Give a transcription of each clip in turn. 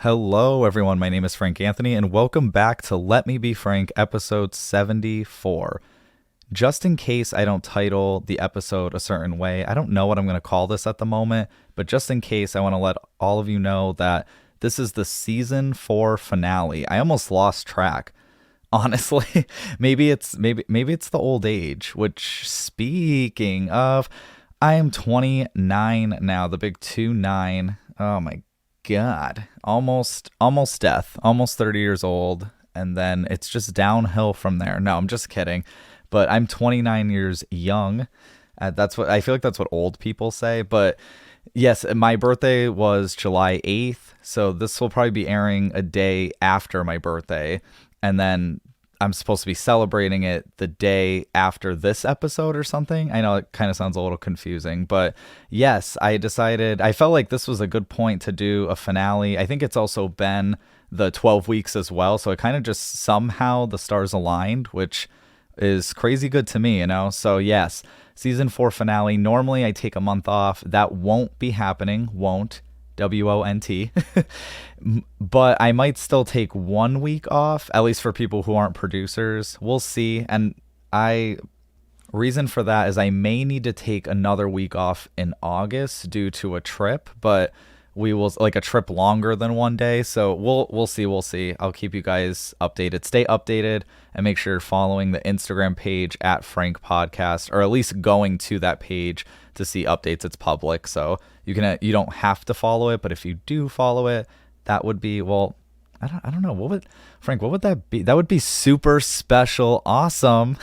Hello, everyone. My name is Frank Anthony, and welcome back to Let Me Be Frank, episode 74. Just in case I don't title the episode a certain way, I don't know what I'm going to call this at the moment, but just in case, I want to let all of you know that this is the season 4 finale. I almost lost track. Honestly, maybe it's the old age, which, speaking of, I am 29 now, the big 29. Oh my God, almost death, almost 30 years old, and then it's just downhill from there. No, I'm just kidding, but I'm 29 years young. That's what I feel like. That's what old people say. But yes, my birthday was July 8th, so this will probably be airing a day after my birthday, and then I'm supposed to be celebrating it the day after this episode or something. I know it kind of sounds a little confusing, but yes, I felt like this was a good point to do a finale. I think it's also been the 12 weeks as well. So it kind of just somehow the stars aligned, which is crazy good to me, you know? So yes, season 4 finale. Normally I take a month off. That won't be happening. Won't. WONT. But I might still take 1 week off, at least for people who aren't producers. We'll see. And reason for that is I may need to take another week off in August due to a trip, but we will, like, a trip longer than 1 day. So we'll see. I'll keep you guys updated. Stay updated and make sure you're following the Instagram page at Frank Podcast, or at least going to that page to see updates. It's public, so you don't have to follow it, but if you do follow it, that would be, well, I don't know, what would that be? That would be super special, awesome.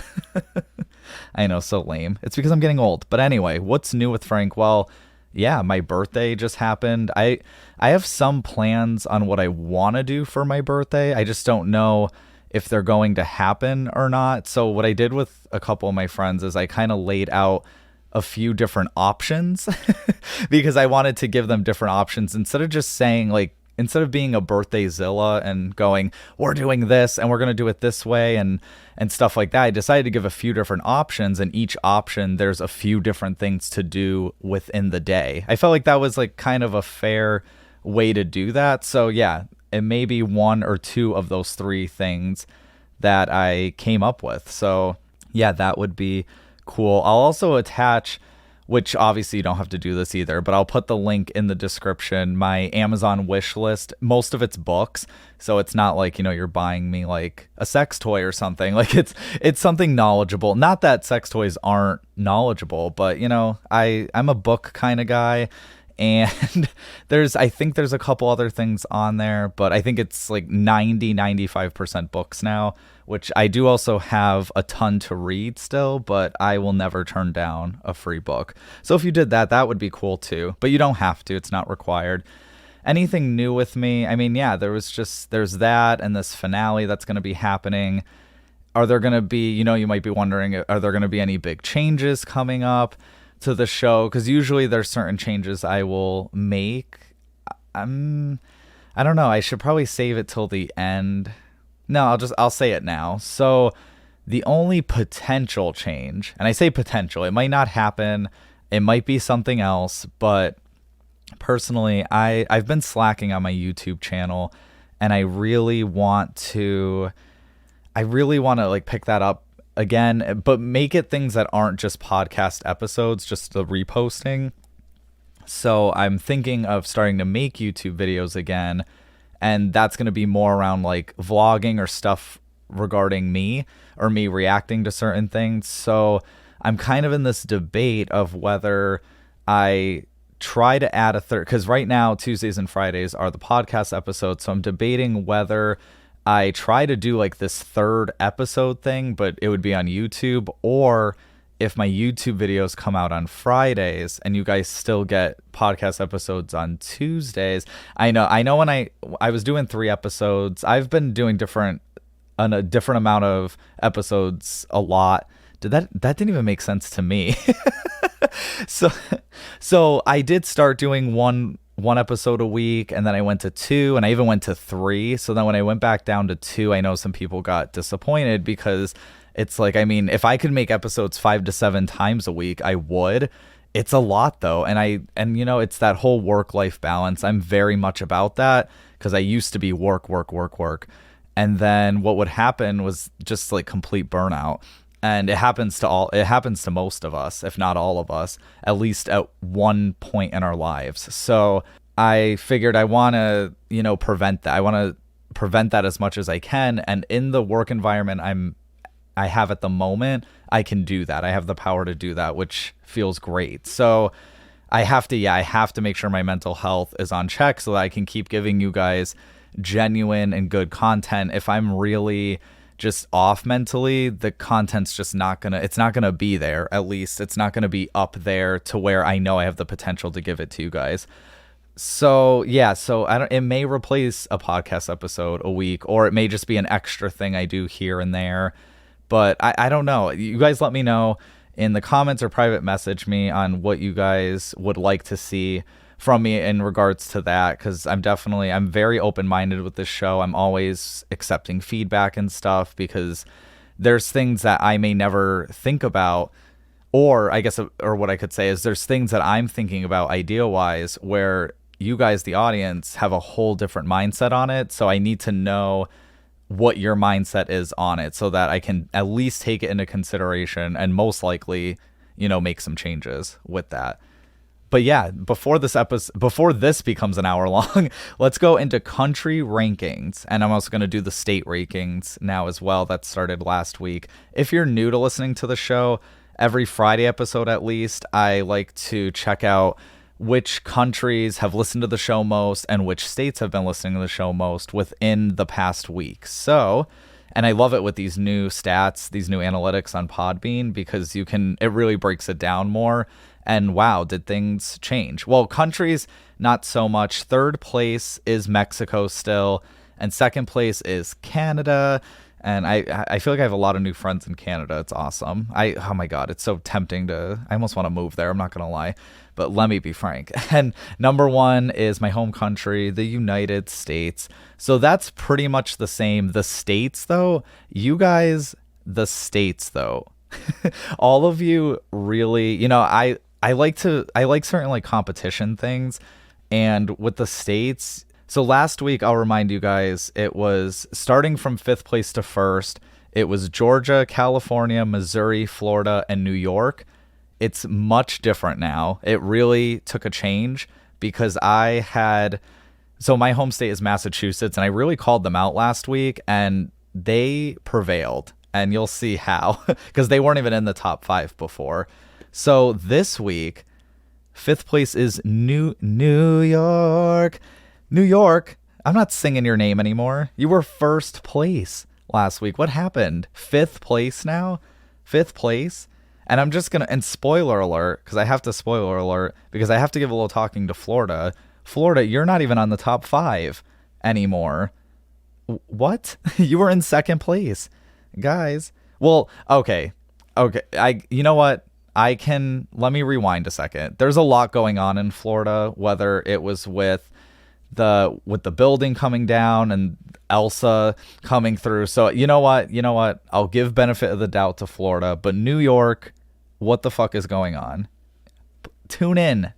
I know, so lame. It's because I'm getting old. But anyway, what's new with Frank? Well, yeah, my birthday just happened. I have some plans on what I want to do for my birthday. I just don't know if they're going to happen or not. So what I did with a couple of my friends is I kind of laid out a few different options because I wanted to give them different options instead of just saying, like, instead of being a birthday zilla and going, we're doing this and we're going to do it this way and stuff like that. I decided to give a few different options, and each option there's a few different things to do within the day. I felt like that was like kind of a fair way to do that. So yeah, it may be 1 or 2 of those 3 things that I came up with. So yeah, that would be cool. I'll also attach, which obviously you don't have to do this either, but I'll put the link in the description, my Amazon wish list. Most of it's books, so it's not like, you know, you're buying me like a sex toy or something. Like it's something knowledgeable. Not that sex toys aren't knowledgeable, but you know, I'm a book kind of guy. And I think there's a couple other things on there, but I think it's like 95% books now, which I do also have a ton to read still, but I will never turn down a free book. So if you did that, that would be cool too, but you don't have to, it's not required. Anything new with me? I mean, yeah, there's that and this finale that's going to be happening. Are there going to be, you know, you might be wondering, are there going to be any big changes coming up to the show? Because usually there's certain changes I will make. I don't know. I should probably save it till the end. No, I'll say it now. So the only potential change, and I say potential, it might not happen, it might be something else, but personally, I've been slacking on my YouTube channel, and I really want to like pick that up again, but make it things that aren't just podcast episodes, just the reposting. So I'm thinking of starting to make YouTube videos again, and that's going to be more around like vlogging or stuff regarding me or me reacting to certain things. So I'm kind of in this debate of whether I try to add a third, because right now Tuesdays and Fridays are the podcast episodes. So I'm debating whether I try to do like this third episode thing, but it would be on YouTube, or if my YouTube videos come out on Fridays and you guys still get podcast episodes on Tuesdays. I know when I was doing 3 episodes, I've been doing a different amount of episodes a lot. That didn't even make sense to me. So I did start doing one episode a week, and then I went to 2, and I even went to 3. So then when I went back down to 2, I know some people got disappointed because it's like, I mean, if I could make episodes 5 to 7 times a week, I would. It's a lot though. And you know, it's that whole work-life balance. I'm very much about that, because I used to be work, work, work, work. And then what would happen was just like complete burnout. And it happens to most of us, if not all of us, at least at one point in our lives. So I figured I want to, prevent that. I want to prevent that as much as I can. And in the work environment I have at the moment, I can do that. I have the power to do that, which feels great. So I have to make sure my mental health is on check so that I can keep giving you guys genuine and good content. If I'm really just off mentally, the content's just not gonna be there. At least it's not gonna be up there to where I know I have the potential to give it to you guys. So it may replace a podcast episode a week, or it may just be an extra thing I do here and there. But I don't know. You guys let me know in the comments or private message me on what you guys would like to see from me in regards to that, because I'm very open-minded with this show. I'm always accepting feedback and stuff, because there's things that I may never think about, or what I could say is there's things that I'm thinking about idea-wise where you guys, the audience, have a whole different mindset on it. So I need to know what your mindset is on it so that I can at least take it into consideration and most likely, make some changes with that. But yeah, before this becomes an hour long, let's go into country rankings. And I'm also going to do the state rankings now as well. That started last week. If you're new to listening to the show, every Friday episode at least, I like to check out which countries have listened to the show most and which states have been listening to the show most within the past week. So, and I love it with these new stats, these new analytics on Podbean, because it really breaks it down more. And wow, did things change? Well, countries, not so much. Third place is Mexico still, and second place is Canada. And I feel like I have a lot of new friends in Canada. It's awesome. Oh my God, it's so tempting I almost want to move there. I'm not going to lie, but let me be frank. And number one is my home country, the United States. So that's pretty much the same. The states though, all of you really, I like certain like competition things, and with the states. So last week, I'll remind you guys, it was starting from 5th place to 1st. It was Georgia, California, Missouri, Florida, and New York. It's much different now. It really took a change because my home state is Massachusetts, and I really called them out last week, and they prevailed. And you'll see how, because they weren't even in the top 5 before. So this week, 5th place is New York. New York, I'm not singing your name anymore. You were 1st place last week. What happened? 5th place now? 5th place? And I'm just going to, and spoiler alert, because I have to give a little talking to Florida. Florida, you're not even on the top 5 anymore. What? You were in 2nd place. Guys. Well, okay. You know what? Let me rewind a second. There's a lot going on in Florida, whether it was with the building coming down and Elsa coming through. So you know what? I'll give benefit of the doubt to Florida, but New York, what the fuck is going on? Tune in,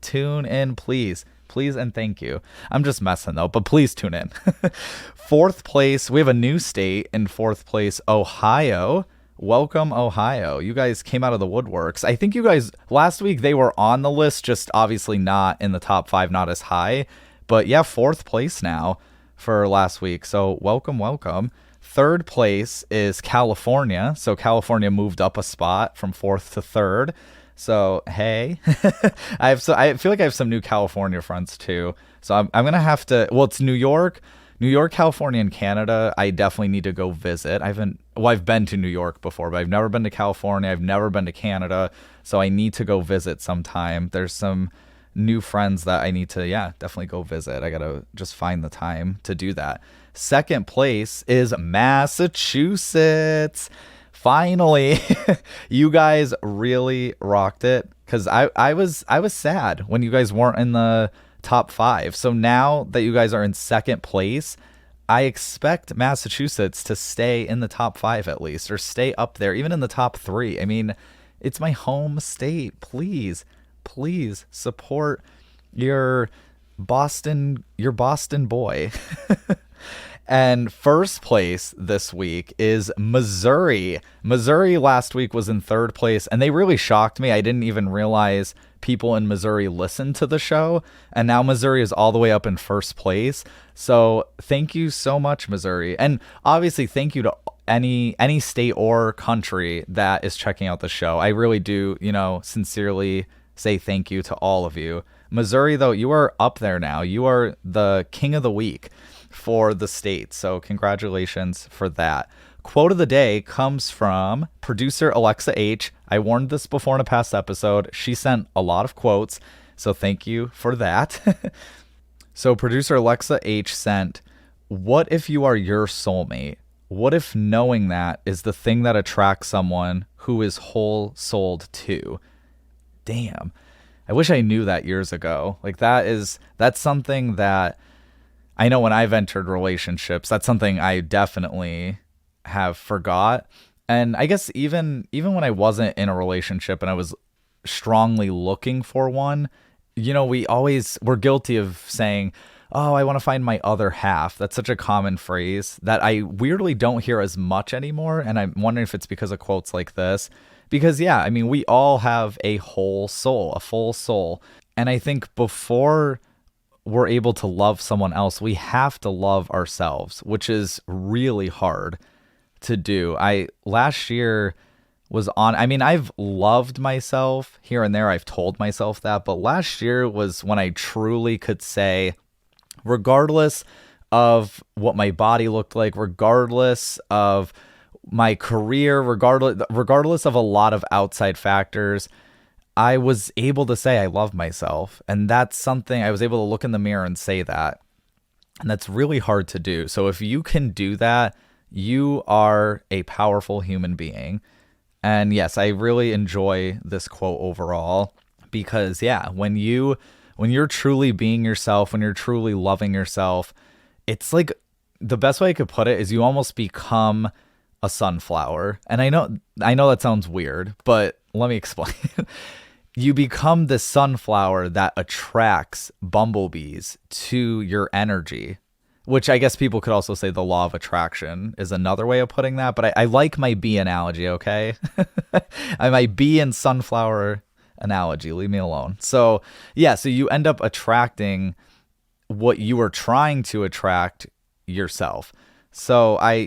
please, and thank you. I'm just messing though, but please tune in. 4th place, we have a new state in 4th place, Ohio. Welcome, Ohio. You guys came out of the woodworks. I think you guys, last week they were on the list, just obviously not in the top 5, not as high. But yeah, 4th place now for last week. So welcome. 3rd place is California. So California moved up a spot from 4th to 3rd. So hey, I feel like I have some new California friends too. So I'm gonna have to. Well, it's New York, California, and Canada. I definitely need to go visit. I've been to New York before, but I've never been to California. I've never been to Canada. So I need to go visit sometime. There's some new friends that I need to, definitely go visit. I gotta just find the time to do that. 2nd place is Massachusetts. Finally, you guys really rocked it, because I was sad when you guys weren't in the top 5. So now that you guys are in 2nd place, I expect Massachusetts to stay in the top 5 at least, or stay up there, even in the top 3. I mean, it's my home state. Please support your Your Boston boy. And first place this week is Missouri. Missouri last week was in third place, and they really shocked me. I didn't even realize people in Missouri listened to the show, and now Missouri is all the way up in first place. So thank you so much, Missouri. And obviously thank you to any state or country that is checking out the show. I really do, sincerely say thank you to all of you. Missouri, though, you are up there now. You are the king of the week for the state. So congratulations for that. Quote of the day comes from producer Alexa H. I warned this before in a past episode. She sent a lot of quotes, so thank you for that. So producer Alexa H sent, "What if you are your soulmate? What if knowing that is the thing that attracts someone who is whole-souled too?" Damn. I wish I knew that years ago. Like that's something that I know when I've entered relationships, that's something I definitely have forgot. And I guess even when I wasn't in a relationship and I was strongly looking for one, we're guilty of saying, "Oh, I want to find my other half." That's such a common phrase that I weirdly don't hear as much anymore. And I'm wondering if it's because of quotes like this. Because, yeah, I mean, we all have a whole soul, a full soul. And I think before we're able to love someone else, we have to love ourselves, which is really hard to do. Last year I've loved myself here and there. I've told myself that. But last year was when I truly could say, regardless of what my body looked like, regardless of my career, regardless of a lot of outside factors, I was able to say I love myself. And that's something I was able to look in the mirror and say that. And that's really hard to do. So if you can do that, you are a powerful human being. And yes, I really enjoy this quote overall because, yeah, when you're truly being yourself, when you're truly loving yourself, it's like the best way I could put it is you almost become a sunflower. And I know that sounds weird, but let me explain. You become the sunflower that attracts bumblebees to your energy, which I guess people could also say the law of attraction is another way of putting that. But I like my bee analogy, okay? My bee and sunflower analogy. Leave me alone. So, yeah, so you end up attracting what you are trying to attract yourself. So I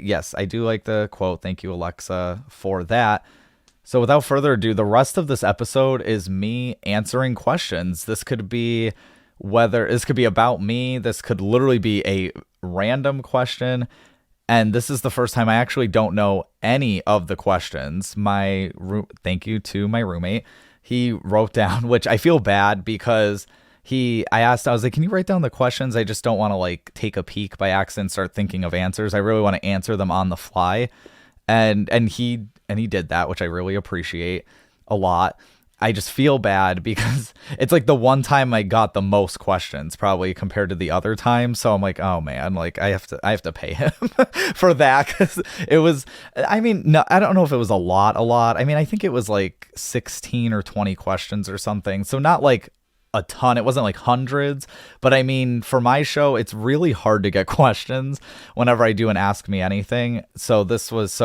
do like the quote. Thank you, Alexa, for that. So without further ado, the rest of this episode is me answering questions. This could be about me. This could literally be a random question. And this is the first time I actually don't know any of the questions. Thank you to my roommate. He wrote down, which I feel bad because I was like, "Can you write down the questions? I just don't want to take a peek by accident, start thinking of answers. I really want to answer them on the fly." And he did that, which I really appreciate a lot. I just feel bad because it's like the one time I got the most questions probably compared to the other time. So I'm like, oh man, I have to pay him for that. Cause it was, no, I don't know if it was a lot. I think it was 16 or 20 questions or something. So not a ton. It wasn't hundreds, but for my show, it's really hard to get questions whenever I do an Ask Me Anything. So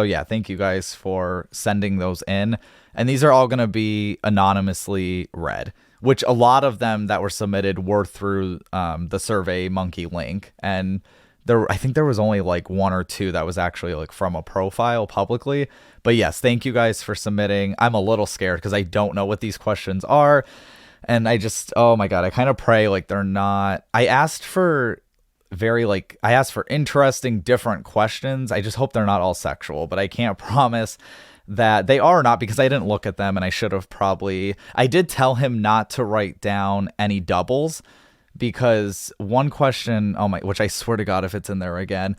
yeah, thank you guys for sending those in. And these are all going to be anonymously read, which a lot of them that were submitted were through the Survey Monkey link. And I think there was only one or two that was actually from a profile publicly. But yes, thank you guys for submitting. I'm a little scared because I don't know what these questions are. And I just, oh my God, I kind of pray they're not. I asked for interesting, different questions. I just hope they're not all sexual, but I can't promise that they are not because I didn't look at them and I should have I did tell him not to write down any doubles because one question, which I swear to God, if it's in there again,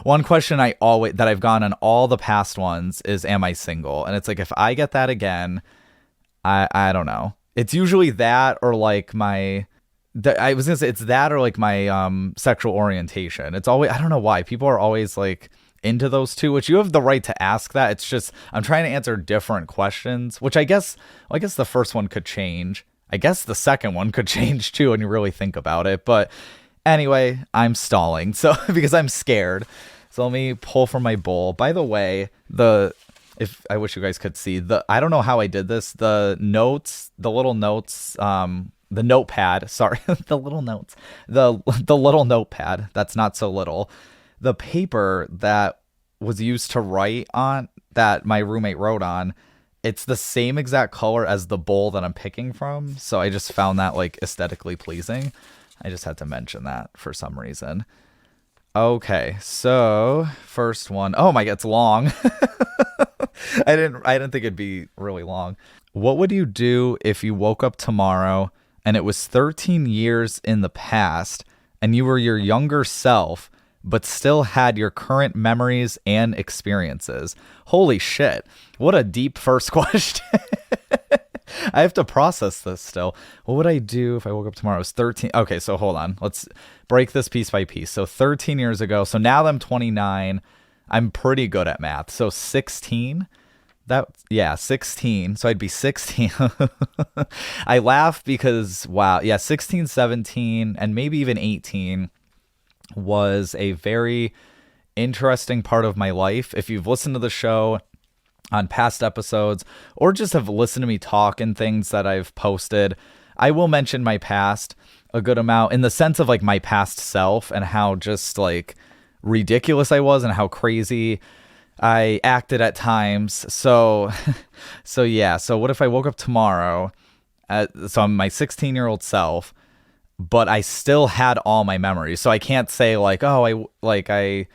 one question that I've gotten on all the past ones is, am I single? And it's if I get that again, I don't know. It's usually that or I was gonna say it's that or my sexual orientation. It's always, I don't know why people are always into those two, which you have the right to ask that. It's just I'm trying to answer different questions, which I guess the first one could change I guess the second one could change too when you really think about it. But anyway, I'm stalling. So because I'm scared. So let me pull from my bowl. By the way, if I wish you guys could see I don't know how I did this. The little notes, the notepad, sorry, the little notes, the little notepad that's not so little, the paper that was used to write on, that my roommate wrote on, it's the same exact color as the bowl that I'm picking from. So I just found that like aesthetically pleasing. I just had to mention that for some reason. Okay, so first one. Oh my God, it's long. I didn't think it'd be really long. What would you do if you woke up tomorrow and it was 13 years in the past and you were your younger self, but still had your current memories and experiences? Holy shit. What a deep first question. I have to process this still. What would I do if I woke up tomorrow? It was 13. Okay, so hold on. Let's break this piece by piece. So 13 years ago. So now that I'm 29, I'm pretty good at math. So 16. 16. So I'd be 16. I laugh because, wow. Yeah, 16, 17, and maybe even 18 was a very interesting part of my life. If you've listened to the show on past episodes or just have listened to me talk and things that I've posted, I will mention my past a good amount in the sense of like my past self and how just like ridiculous I was and how crazy I acted at times. So yeah. So what if I woke up tomorrow? So I'm my 16-year-old self, but I still had all my memories. So I can't say like, oh, I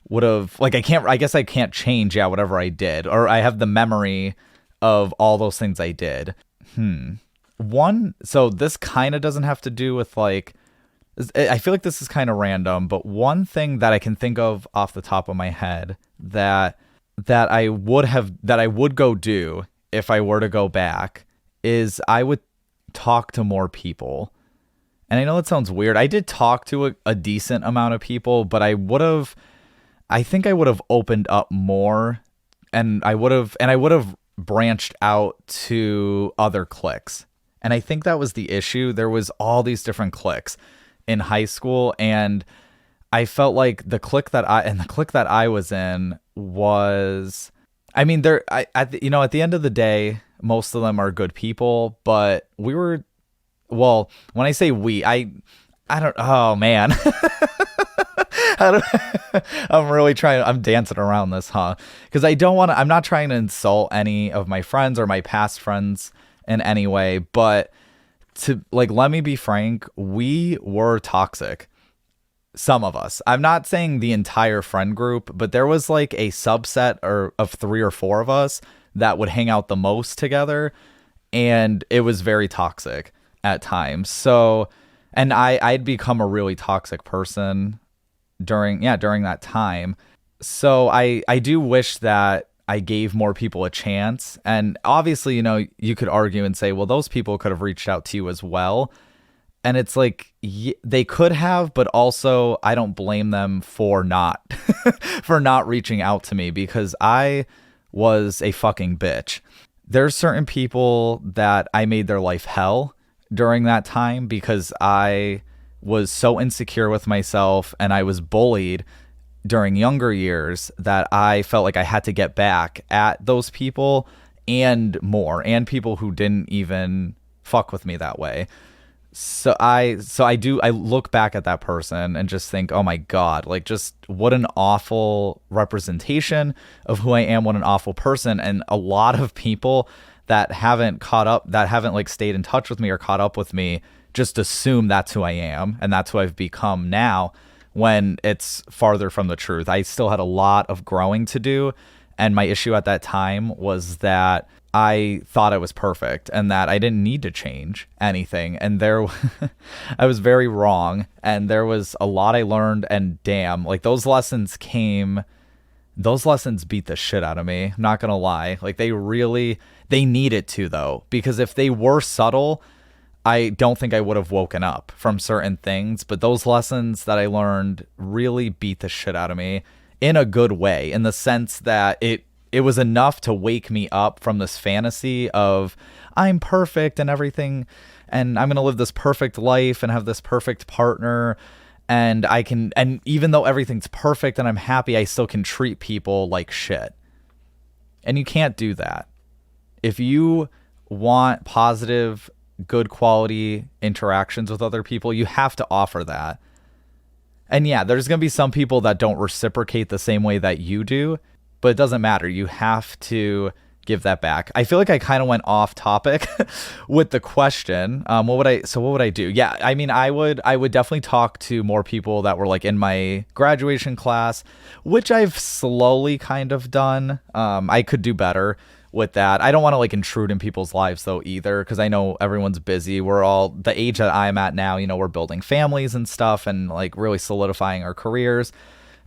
would have, like, I guess I can't change, whatever I did, or I have the memory of all those things I did. So this kind of doesn't have to do with like, I feel like this is kind of random, but one thing that I can think of off the top of my head that I would go do if I were to go back is I would talk to more people. And I know it sounds weird. I did talk to a decent amount of people, but I think I would have opened up more, and I would have branched out to other cliques. And I think that was the issue. There was all these different cliques in high school, and I felt like the clique that I was in was, I mean, at the end of the day, most of them are good people, but when I say I don't, oh man. I'm dancing around this, because I'm not trying to insult any of my friends or my past friends in any way, but let me be frank, we were toxic. Some of us. I'm not saying the entire friend group, but there was like a subset of 3 or 4 of us that would hang out the most together, and it was very toxic at times. So, and I'd become a really toxic person during that time. So I do wish that I gave more people a chance. And obviously, you could argue and say, well, those people could have reached out to you as well. And it's like, they could have, but also I don't blame them for not reaching out to me, because I was a fucking bitch. There's certain people that I made their life hell during that time because I was so insecure with myself and I was bullied during younger years that I felt like I had to get back at those people and more, and people who didn't even fuck with me that way. So I look back at that person and just think, oh my God, like, just what an awful representation of who I am, what an awful person. And a lot of people that haven't like stayed in touch with me or caught up with me just assume that's who I am and that's who I've become now, when it's farther from the truth. I still had a lot of growing to do. And my issue at that time was that I thought I was perfect and that I didn't need to change anything. And I was very wrong. And there was a lot I learned, and damn, like those lessons beat the shit out of me. I'm not going to lie. Like they needed to, though, because if they were subtle, I don't think I would have woken up from certain things. But those lessons that I learned really beat the shit out of me in a good way, in the sense that it was enough to wake me up from this fantasy of I'm perfect and everything, and I'm going to live this perfect life and have this perfect partner. And and even though everything's perfect and I'm happy, I still can treat people like shit. And you can't do that. If you want positive, good quality interactions with other people, you have to offer that. And yeah, there's going to be some people that don't reciprocate the same way that you do, but it doesn't matter. You have to give that back. I feel like I kind of went off topic with the question. What would I do? Yeah, I mean, I would definitely talk to more people that were like in my graduation class, which I've slowly kind of done. I could do better with that. I don't want to like intrude in people's lives though either, because I know everyone's busy. We're all the age that I'm at now, we're building families and stuff and like really solidifying our careers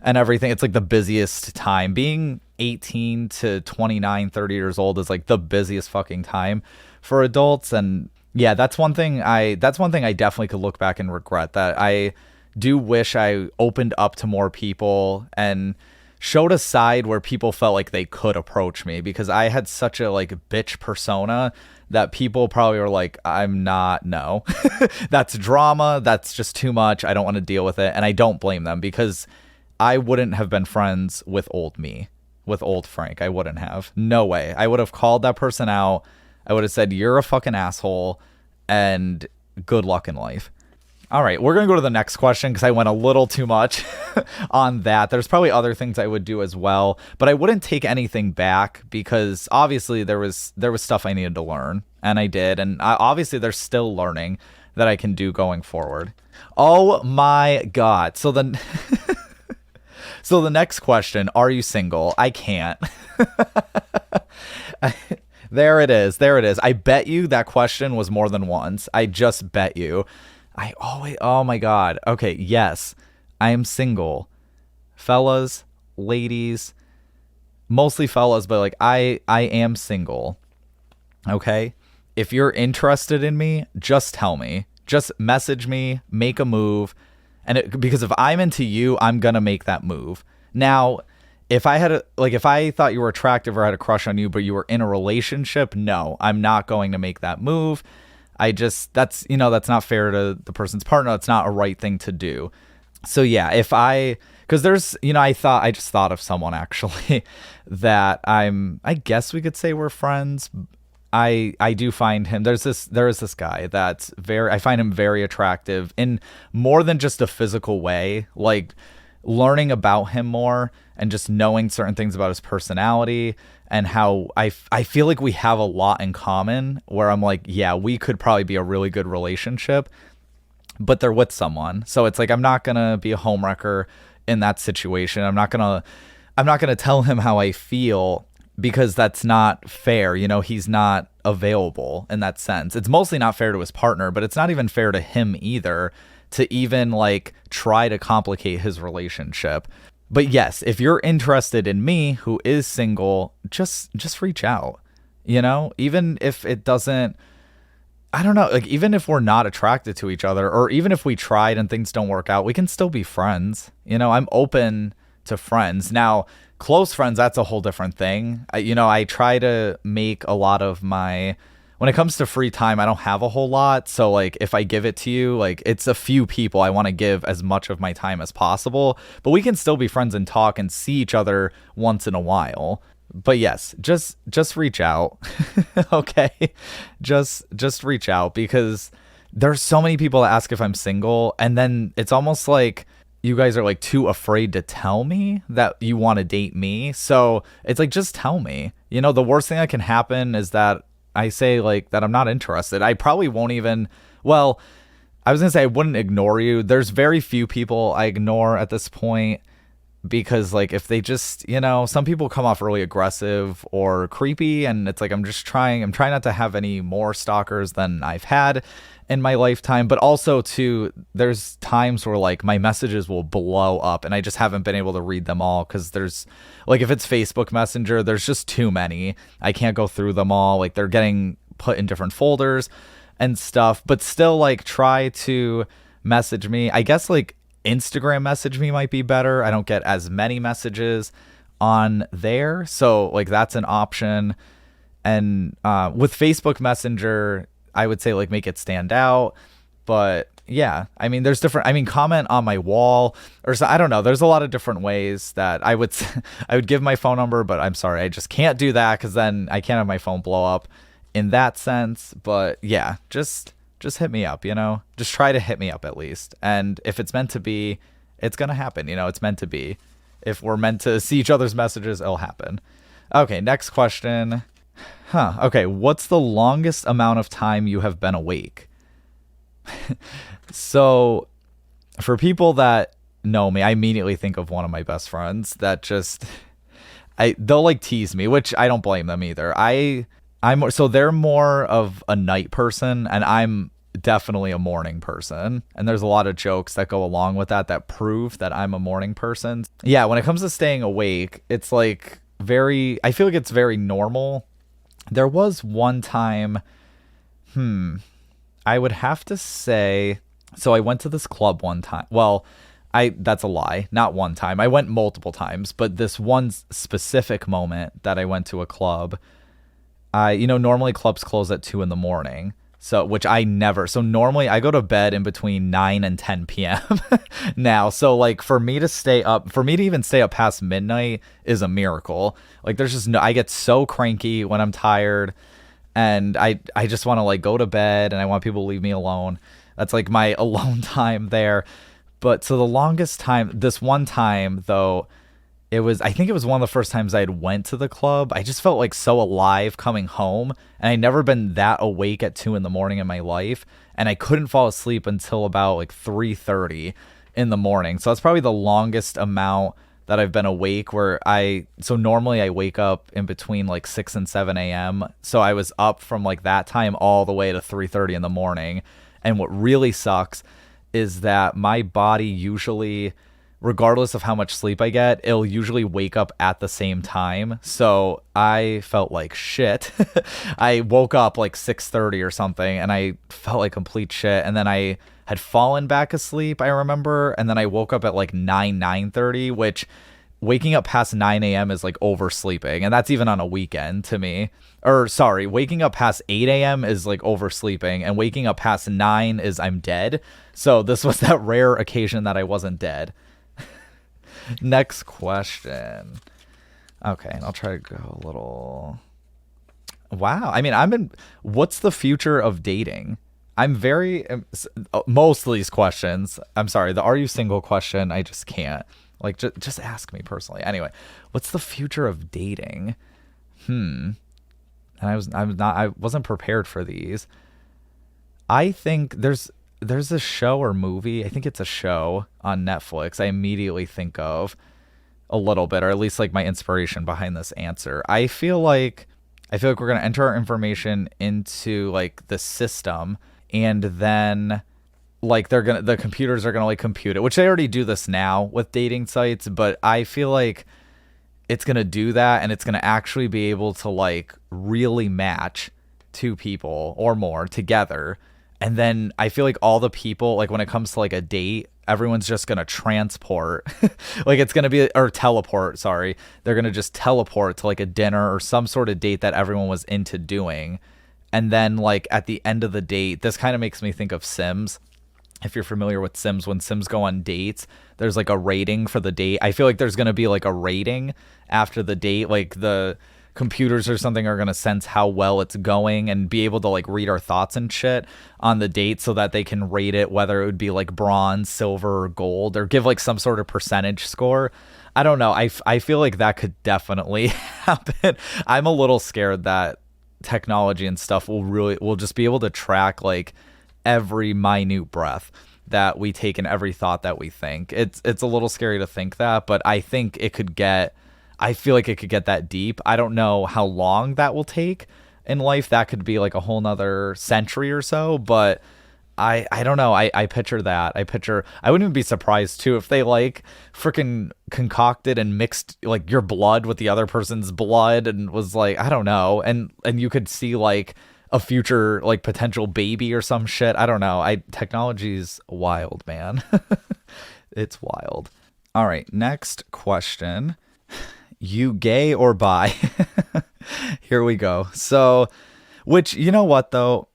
and everything. It's like the busiest time. Being 18 to 29, 30 years old is like the busiest fucking time for adults. And yeah, that's one thing I definitely could look back and regret, that I do wish I opened up to more people and showed a side where people felt like they could approach me, because I had such a like bitch persona that people probably were like, no, that's drama. That's just too much. I don't want to deal with it. And I don't blame them, because I wouldn't have been friends with old me, with old Frank. I wouldn't have. No way. I would have called that person out. I would have said, you're a fucking asshole and good luck in life. All right, we're going to go to the next question because I went a little too much on that. There's probably other things I would do as well, but I wouldn't take anything back, because obviously there was stuff I needed to learn, and I did. And obviously there's still learning that I can do going forward. Oh my God. So then... So the next question, are you single? I can't. There it is. I bet you that question was more than once. I just bet you. Oh my God. Okay, yes, I am single. Fellas, ladies, mostly fellas, but like I am single. Okay? If you're interested in me, just tell me. Just message me, make a move. Because if I'm into you, I'm going to make that move. Now, if I thought you were attractive or had a crush on you, but you were in a relationship, no, I'm not going to make that move. That's not fair to the person's partner. That's not a right thing to do. So yeah, because there's, I just thought of someone actually that I guess we could say we're friends. I do find him, there is this guy that's I find him very attractive in more than just a physical way, like learning about him more and just knowing certain things about his personality and how I feel like we have a lot in common, where I'm like, yeah, we could probably be a really good relationship, but they're with someone. So it's like, I'm not going to be a homewrecker in that situation. I'm not going to tell him how I feel, because that's not fair. He's not available in that sense. It's mostly not fair to his partner, but it's not even fair to him either to even like try to complicate his relationship. But yes, if you're interested in me, who is single, just reach out. Even if it doesn't, I don't know, like even if we're not attracted to each other, or even if we tried and things don't work out, we can still be friends. I'm open to friends. Now, close friends, that's a whole different thing. I try to make a lot of when it comes to free time, I don't have a whole lot. So like if I give it to you, like it's a few people I want to give as much of my time as possible, but we can still be friends and talk and see each other once in a while. But yes, just reach out. Okay. Just reach out, because there's so many people that ask if I'm single, and then it's almost like you guys are like too afraid to tell me that you want to date me. So it's like, just tell me. The worst thing that can happen is that I say like that I'm not interested. I probably won't even, well, I was going to say I wouldn't ignore you. There's very few people I ignore at this point, because like if they just, some people come off really aggressive or creepy, and it's like I'm trying not to have any more stalkers than I've had in my lifetime. But also too, there's times where like my messages will blow up and I just haven't been able to read them all, because there's like, if it's Facebook Messenger, there's just too many. I can't go through them all. Like they're getting put in different folders and stuff. But still, like, try to message me. I guess like Instagram message me might be better. I don't get as many messages on there. So like that's an option. And with Facebook Messenger, I would say like make it stand out. But yeah, I mean, there's different. I mean, comment on my wall or so. I don't know. There's a lot of different ways that I would I would give my phone number, but I'm sorry, I just can't do that because then I can't have my phone blow up in that sense. But yeah, just hit me up. Just try to hit me up at least. And if it's meant to be, it's gonna happen. It's meant to be. If we're meant to see each other's messages, it'll happen. Okay, next question. Okay, what's the longest amount of time you have been awake? So, for people that know me, I immediately think of one of my best friends that they'll like tease me, which I don't blame them either. So they're more of a night person, and I'm definitely a morning person. And there's a lot of jokes that go along with that prove that I'm a morning person. Yeah, when it comes to staying awake, it's like I feel like it's very normal. There was one time, I would have to say, so I went to this club one time. Well, that's a lie. Not one time. I went multiple times, but this one specific moment that I went to a club, normally clubs close at 2 a.m. So normally I go to bed in between 9 and 10 p.m. now. So like for me to even stay up past midnight is a miracle. Like there's just I get so cranky when I'm tired. And I just want to like go to bed and I want people to leave me alone. That's like my alone time there. But so the longest time, this one time though, I think it was one of the first times I had went to the club. I just felt like so alive coming home, and I'd never been that awake at 2 a.m. in my life. And I couldn't fall asleep until about like 3:30 in the morning. So that's probably the longest amount that I've been awake so normally I wake up in between like 6 and 7 a.m. So I was up from like that time all the way to 3:30 in the morning. And what really sucks is that my body usually, regardless of how much sleep I get, it'll usually wake up at the same time. So I felt like shit. I woke up like 6:30 or something and I felt like complete shit. And then I had fallen back asleep, I remember, and then I woke up at like 9:30, which waking up past 9 a.m. is like oversleeping, and that's even on a weekend to me. Or sorry, waking up past 8 a.m. is like oversleeping, and waking up past 9 is I'm dead. So this was that rare occasion that I wasn't dead. Next question. Okay, I'll try to go a little... Wow, I mean, what's the future of dating? Most of these questions, I'm sorry, the are you single question, I just can't. Like, just ask me personally. Anyway, what's the future of dating? And I wasn't prepared for these. I think there's a show or movie, I think it's a show on Netflix I immediately think of a little bit, or at least like my inspiration behind this answer. I feel like we're going to enter our information into like the system, and then like the computers are going to like compute it, which they already do this now with dating sites, but I feel like it's going to do that, and it's going to actually be able to like really match two people or more together. And then I feel like all the people, like when it comes to like a date, everyone's just going to transport like it's going to be, or teleport, sorry. They're going to just teleport to like a dinner or some sort of date that everyone was into doing. And then like at the end of the date, this kind of makes me think of Sims. If you're familiar with Sims, when Sims go on dates, there's like a rating for the date. I feel like there's going to be like a rating after the date. Like the computers or something are going to sense how well it's going and be able to like read our thoughts and shit on the date so that they can rate it, whether it would be like bronze, silver, or gold, or give like some sort of percentage score. I don't know. I feel like that could definitely happen. I'm a little scared that technology and stuff will just be able to track like every minute breath that we take and every thought that we think. It's a little scary to think that, but I think I feel like it could get that deep. I don't know how long that will take in life. That could be like a whole nother century or so, but I don't know. I picture that. I wouldn't even be surprised too if they like freaking concocted and mixed like your blood with the other person's blood and was like, I don't know. And you could see like a future like potential baby or some shit. I don't know. Technology's wild, man. It's wild. All right, next question. You gay or bi? Here we go. So, which, you know what, though?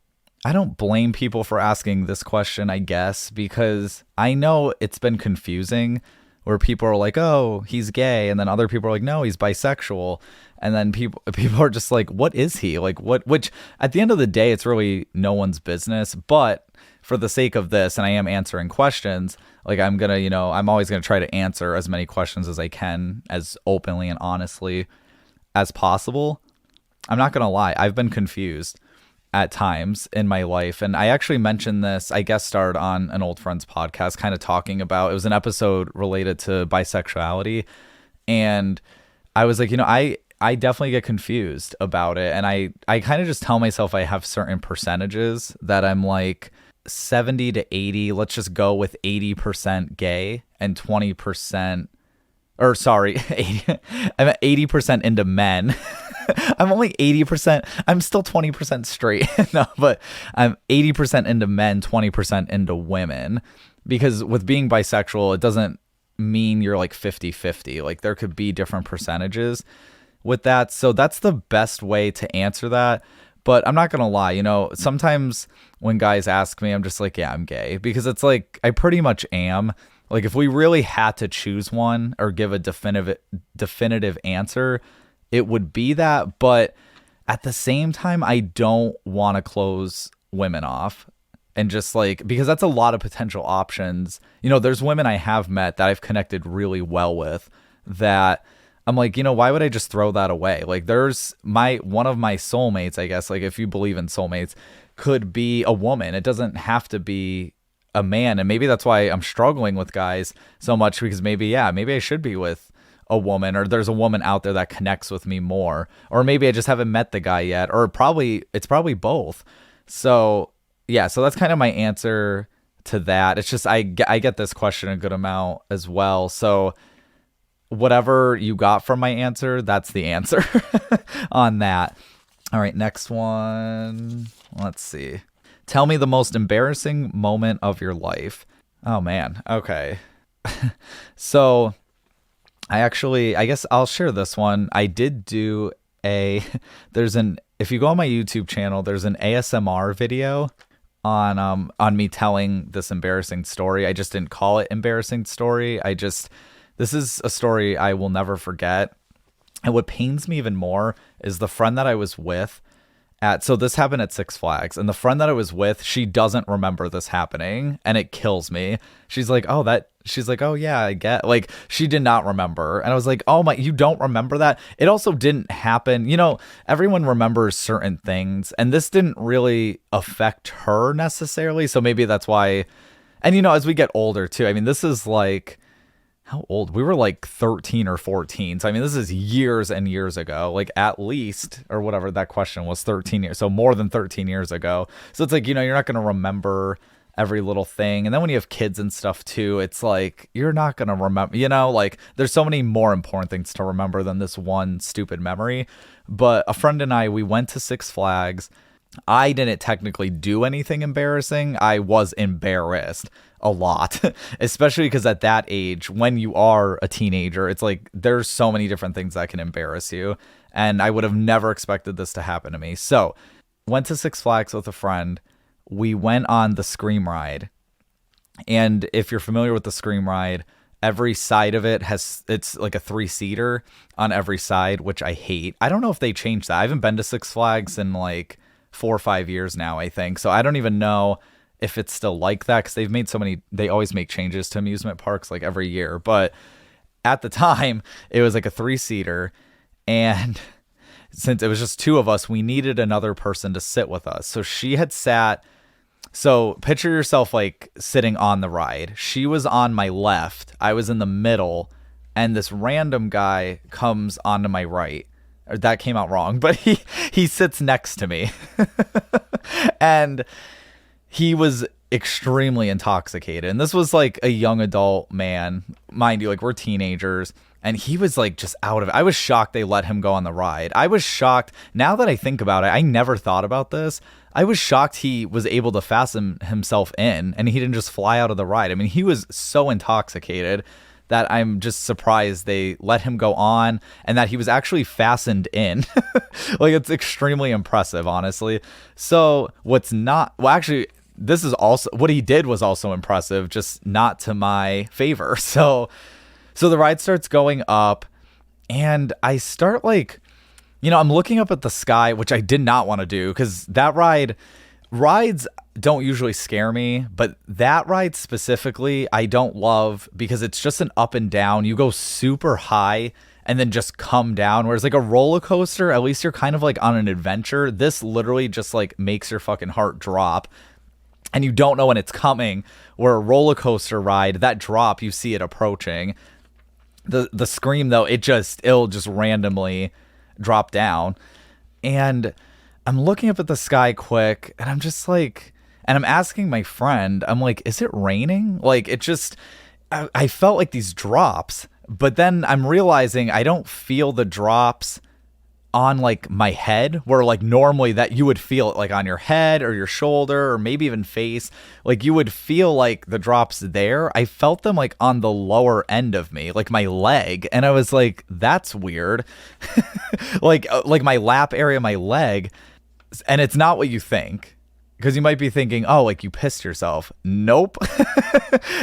I don't blame people for asking this question, I guess, because I know it's been confusing where people are like, oh, he's gay. And then other people are like, no, he's bisexual. And then people are just like, what is he? Like, what? Which at the end of the day, it's really no one's business. But for the sake of this, and I am answering questions, like I'm going to, I'm always going to try to answer as many questions as I can, as openly and honestly as possible. I'm not going to lie. I've been confused at times in my life. And I actually mentioned this, I guest starred on an old friend's podcast, kind of talking about, it was an episode related to bisexuality. And I was like, I definitely get confused about it. And I kind of just tell myself I have certain percentages that I'm like 70 to 80. Let's just go with 80% gay and 20%, or sorry, 80, I'm at 80% into men. I'm only 80%. I'm still 20% straight. No, but I'm 80% into men, 20% into women. Because with being bisexual, it doesn't mean you're like 50-50. Like there could be different percentages with that. So that's the best way to answer that. But I'm not going to lie, sometimes when guys ask me, I'm just like, yeah, I'm gay. Because it's like, I pretty much am. Like if we really had to choose one or give a definitive answer, it would be that. But at the same time, I don't want to close women off. And just like, because that's a lot of potential options. There's women I have met that I've connected really well with that I'm like, why would I just throw that away? Like there's one of my soulmates, I guess, like if you believe in soulmates, could be a woman. It doesn't have to be a man. And maybe that's why I'm struggling with guys so much, because maybe I should be with a woman, or there's a woman out there that connects with me more, or maybe I just haven't met the guy yet, or it's probably both. So yeah, so that's kind of my answer to that. It's just, I get this question a good amount as well. So whatever you got from my answer, that's the answer on that. All right, next one. Let's see. Tell me the most embarrassing moment of your life. Oh man. Okay. So I guess I'll share this one. I did do if you go on my YouTube channel, there's an ASMR video on me telling this embarrassing story. I just didn't call it embarrassing story. This is a story I will never forget. And what pains me even more is the friend that I was with so this happened at Six Flags, and the friend that I was with, she doesn't remember this happening, and it kills me. She's like, oh yeah, I get, like, she did not remember. And I was like, oh my, you don't remember that? It also didn't happen. Everyone remembers certain things, and this didn't really affect her necessarily. So maybe that's why. And as we get older too, I mean, this is like, how old? We were like 13 or 14. So, I mean, this is years and years ago, like at least, or whatever that question was, 13 years. So more than 13 years ago. So it's like, you're not going to remember every little thing. And then when you have kids and stuff too, it's like, you're not going to remember, like there's so many more important things to remember than this one stupid memory. But a friend and I, we went to Six Flags. I didn't technically do anything embarrassing. I was embarrassed a lot, especially because at that age, when you are a teenager, it's like there's so many different things that can embarrass you. And I would have never expected this to happen to me. So went to Six Flags with a friend. We went on the Scream ride. And if you're familiar with the Scream ride, every side of it's like a 3-seater on every side, which I hate. I don't know if they changed that. I haven't been to Six Flags in like 4 or 5 years now, I think. So I don't even know if it's still like that, because they always make changes to amusement parks like every year. But at the time, it was like a 3-seater. And since it was just 2 of us, we needed another person to sit with us. So she had sat. So picture yourself like sitting on the ride. She was on my left. I was in the middle. And this random guy comes onto my right. Or that came out wrong. But he sits next to me. And he was extremely intoxicated. And this was like a young adult man. Mind you, like we're teenagers. And he was like just out of it. I was shocked they let him go on the ride. I was shocked. Now that I think about it, I never thought about this. I was shocked he was able to fasten himself in and he didn't just fly out of the ride. I mean, he was so intoxicated that I'm just surprised they let him go on and that he was actually fastened in. Like, it's extremely impressive, honestly. So actually, this is also what he did was also impressive, just not to my favor. So the ride starts going up and I start I'm looking up at the sky, which I did not want to do because rides don't usually scare me, but that ride specifically I don't love because it's just an up and down. You go super high and then just come down, whereas like a roller coaster, at least you're kind of like on an adventure. This literally just like makes your fucking heart drop and you don't know when it's coming, where a roller coaster ride, that drop, you see it approaching. The scream though, it'll just randomly drop down. And I'm looking up at the sky quick and I'm just like, and I'm asking my friend, I'm like, is it raining? Like, I felt like these drops, but then I'm realizing I don't feel the drops on like my head, where like normally that you would feel it like on your head or your shoulder or maybe even face. Like you would feel like the drops there. I felt them like on the lower end of me, like my leg. And I was like, that's weird. like my lap area, my leg. And it's not what you think. Because you might be thinking, oh, like you pissed yourself. Nope.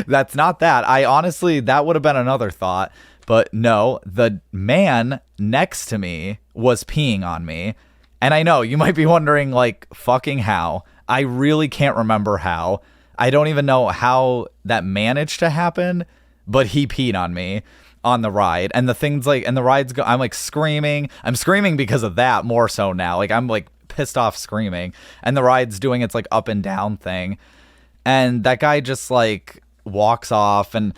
That's not that. That would have been another thought. But no, the man next to me was peeing on me. And I know you might be wondering, like, fucking how. I really can't remember how. I don't even know how that managed to happen, but he peed on me on the ride. And the ride's I'm like screaming. I'm screaming because of that more so now. Like, I'm like pissed off screaming. And the ride's doing its like up and down thing. And that guy just like walks off. And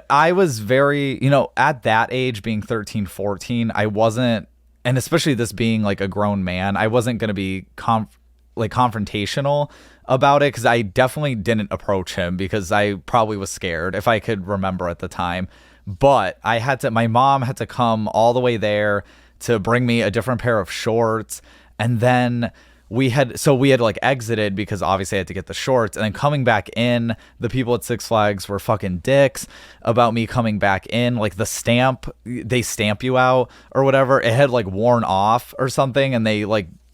I was very, at that age, being 13, 14, I wasn't, and especially this being like a grown man, I wasn't going to be confrontational about it, because I definitely didn't approach him because I probably was scared, if I could remember at the time. But my mom had to come all the way there to bring me a different pair of shorts. And then we had like exited because obviously I had to get the shorts, and then coming back in, the people at Six Flags were fucking dicks about me coming back in. Like the stamp, they stamp you out or whatever, it had like worn off or something, and they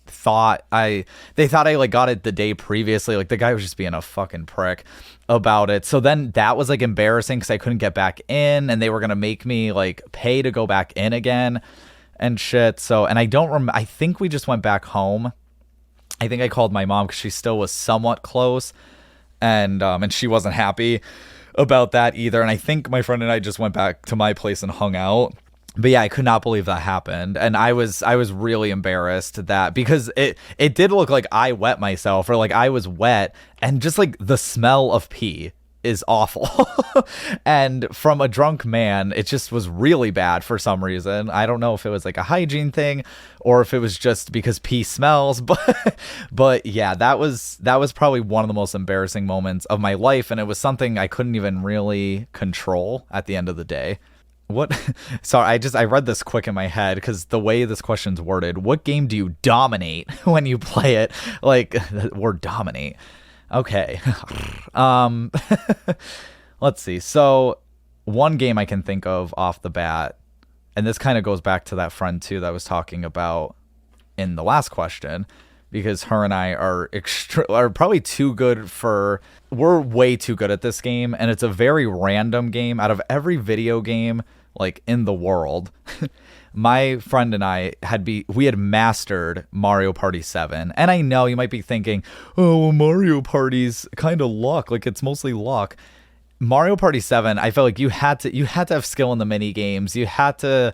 thought I like got it the day previously. Like the guy was just being a fucking prick about it. So then that was like embarrassing because I couldn't get back in, and they were gonna make me like pay to go back in again and shit. So, and I think we just went back home. I think I called my mom because she still was somewhat close, and she wasn't happy about that either. And I think my friend and I just went back to my place and hung out. But yeah, I could not believe that happened, and I was really embarrassed because it did look like I wet myself, or like I was wet, and just like the smell of pee is awful. And from a drunk man, it just was really bad for some reason. I don't know if it was like a hygiene thing or if it was just because pee smells, but yeah, that was probably one of the most embarrassing moments of my life, and it was something I couldn't even really control at the end of the day. Sorry, I read this quick in my head because the way this question's worded. What game do you dominate when you play it? Like, the word dominate. Okay. Let's see. So one game I can think of off the bat, and this kind of goes back to that friend too that I was talking about in the last question, because her and I are probably too good we're way too good at this game, and it's a very random game. Out of every video game like in the world, my friend and I we had mastered Mario Party 7. And I know you might be thinking, oh, well, Mario Party's kind of luck. Like, it's mostly luck. Mario Party 7, I felt like you had to have skill in the mini games. I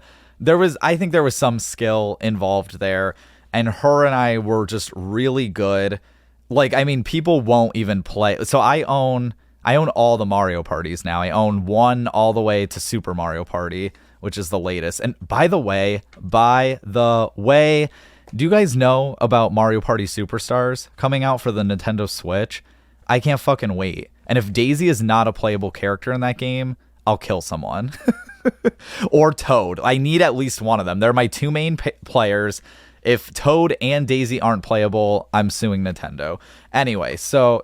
think there was some skill involved there. And her and I were just really good. Like, I mean, people won't even play. So I own all the Mario Parties now. I own one all the way to Super Mario Party, which is the latest. And by the way, do you guys know about Mario Party Superstars coming out for the Nintendo Switch? I can't fucking wait. And if Daisy is not a playable character in that game, I'll kill someone. Or Toad. I need at least one of them. They're my two main players. If Toad and Daisy aren't playable, I'm suing Nintendo. Anyway, so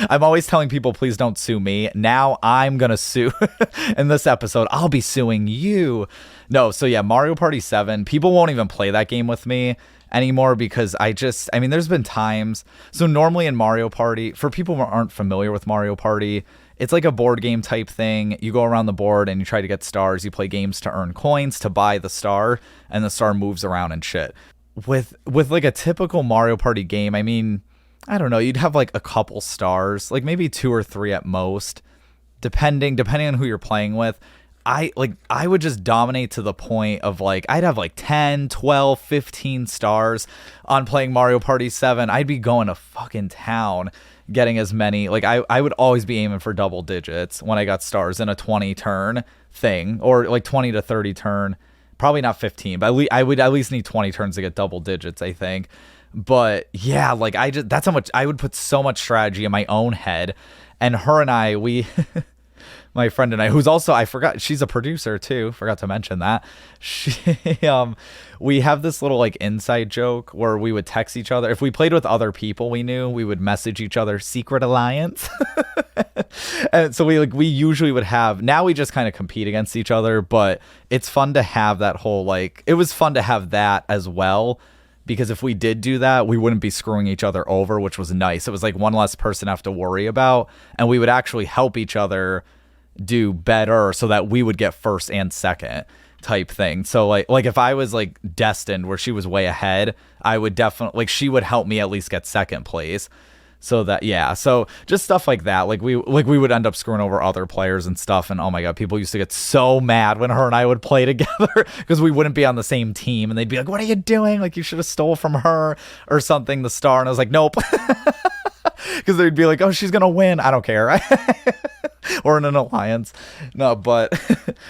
I'm always telling people, please don't sue me. Now I'm going to sue. In this episode, I'll be suing you. No, so yeah, Mario Party 7, people won't even play that game with me anymore because I mean, there's been times. So normally in Mario Party, for people who aren't familiar with Mario Party, it's like a board game type thing. You go around the board and you try to get stars. You play games to earn coins to buy the star, and the star moves around and shit. With like a typical Mario Party game, I mean, I don't know, you'd have like a couple stars, like maybe 2 or 3 at most, depending on who you're playing with. I would just dominate to the point of like, I'd have like 10, 12, 15 stars on playing Mario Party 7. I'd be going to fucking town getting as many. Like I would always be aiming for double digits when I got stars in a 20 turn thing, or like 20 to 30 turn. Probably not 15, but I would at least need 20 turns to get double digits, I think. But yeah, like that's how much I would put so much strategy in my own head. And her and I, my friend and I, who's also, I forgot, she's a producer too. Forgot to mention that. We have this little like inside joke where we would text each other. If we played with other people we knew, we would message each other, secret alliance. And so we usually would have, now we just kind of compete against each other, but it's fun to have that whole, like, it was fun to have that as well. Because if we did do that, we wouldn't be screwing each other over, which was nice. It was like one less person to have to worry about. And we would actually help each other do better so that we would get first and second type thing. So like if I was like destined where she was way ahead, I would definitely, like, she would help me at least get second place. So that, yeah, so just stuff like that. Like we would end up screwing over other players and stuff. And oh my God, people used to get so mad when her and I would play together because we wouldn't be on the same team. And they'd be like, what are you doing? Like, you should have stole from her or something, the star. And I was like, nope. Because they'd be like, oh, she's going to win. I don't care. Or in an alliance. No, but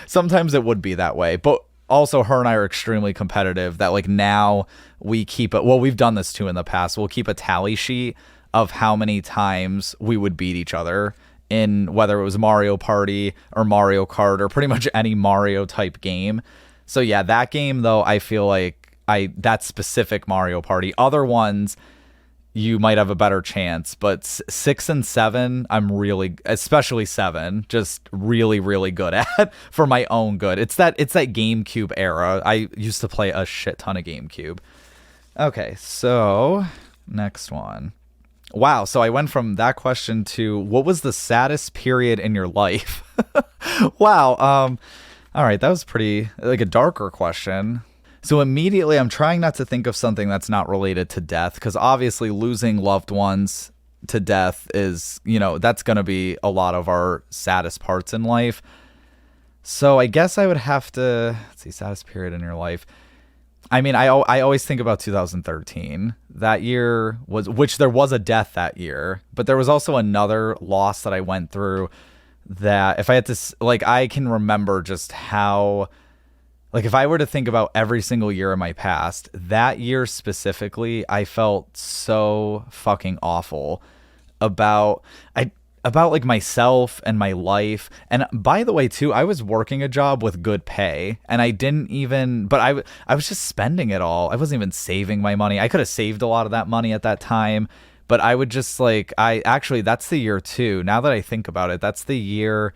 sometimes it would be that way. But also her and I are extremely competitive that like now we keep it. Well, we've done this too in the past. We'll keep a tally sheet of how many times we would beat each other in whether it was Mario Party or Mario Kart or pretty much any Mario type game. So yeah, that game though, I feel like that specific Mario Party, other ones you might have a better chance, but 6 and 7, I'm really, especially 7, just really, really good at for my own good. It's that GameCube era. I used to play a shit ton of GameCube. Okay, so next one. Wow, so I went from that question to what was the saddest period in your life? Wow. All right, that was pretty like a darker question. So immediately I'm trying not to think of something that's not related to death, because obviously losing loved ones to death is, that's going to be a lot of our saddest parts in life. So I guess I would have to, let's see, saddest period in your life. I mean, I always think about 2013. That year which there was a death that year, but there was also another loss that I went through that if I had to, like, I can remember just how, like, if I were to think about every single year in my past, that year specifically, I felt so fucking awful about like myself and my life. And by the way, too, I was working a job with good pay, and I didn't even, but I was just spending it all. I wasn't even saving my money. I could have saved a lot of that money at that time, but I would just like, that's the year too. Now that I think about it, that's the year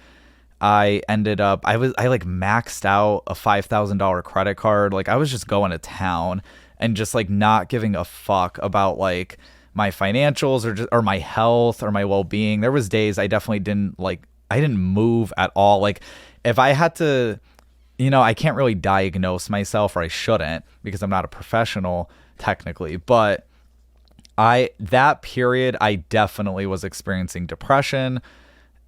I ended up, I like maxed out a $5,000 credit card. Like, I was just going to town and just like not giving a fuck about like my financials or my health or my well-being. There was days I definitely didn't move at all. Like, if I had to, I can't really diagnose myself, or I shouldn't, because I'm not a professional technically, but that period I definitely was experiencing depression.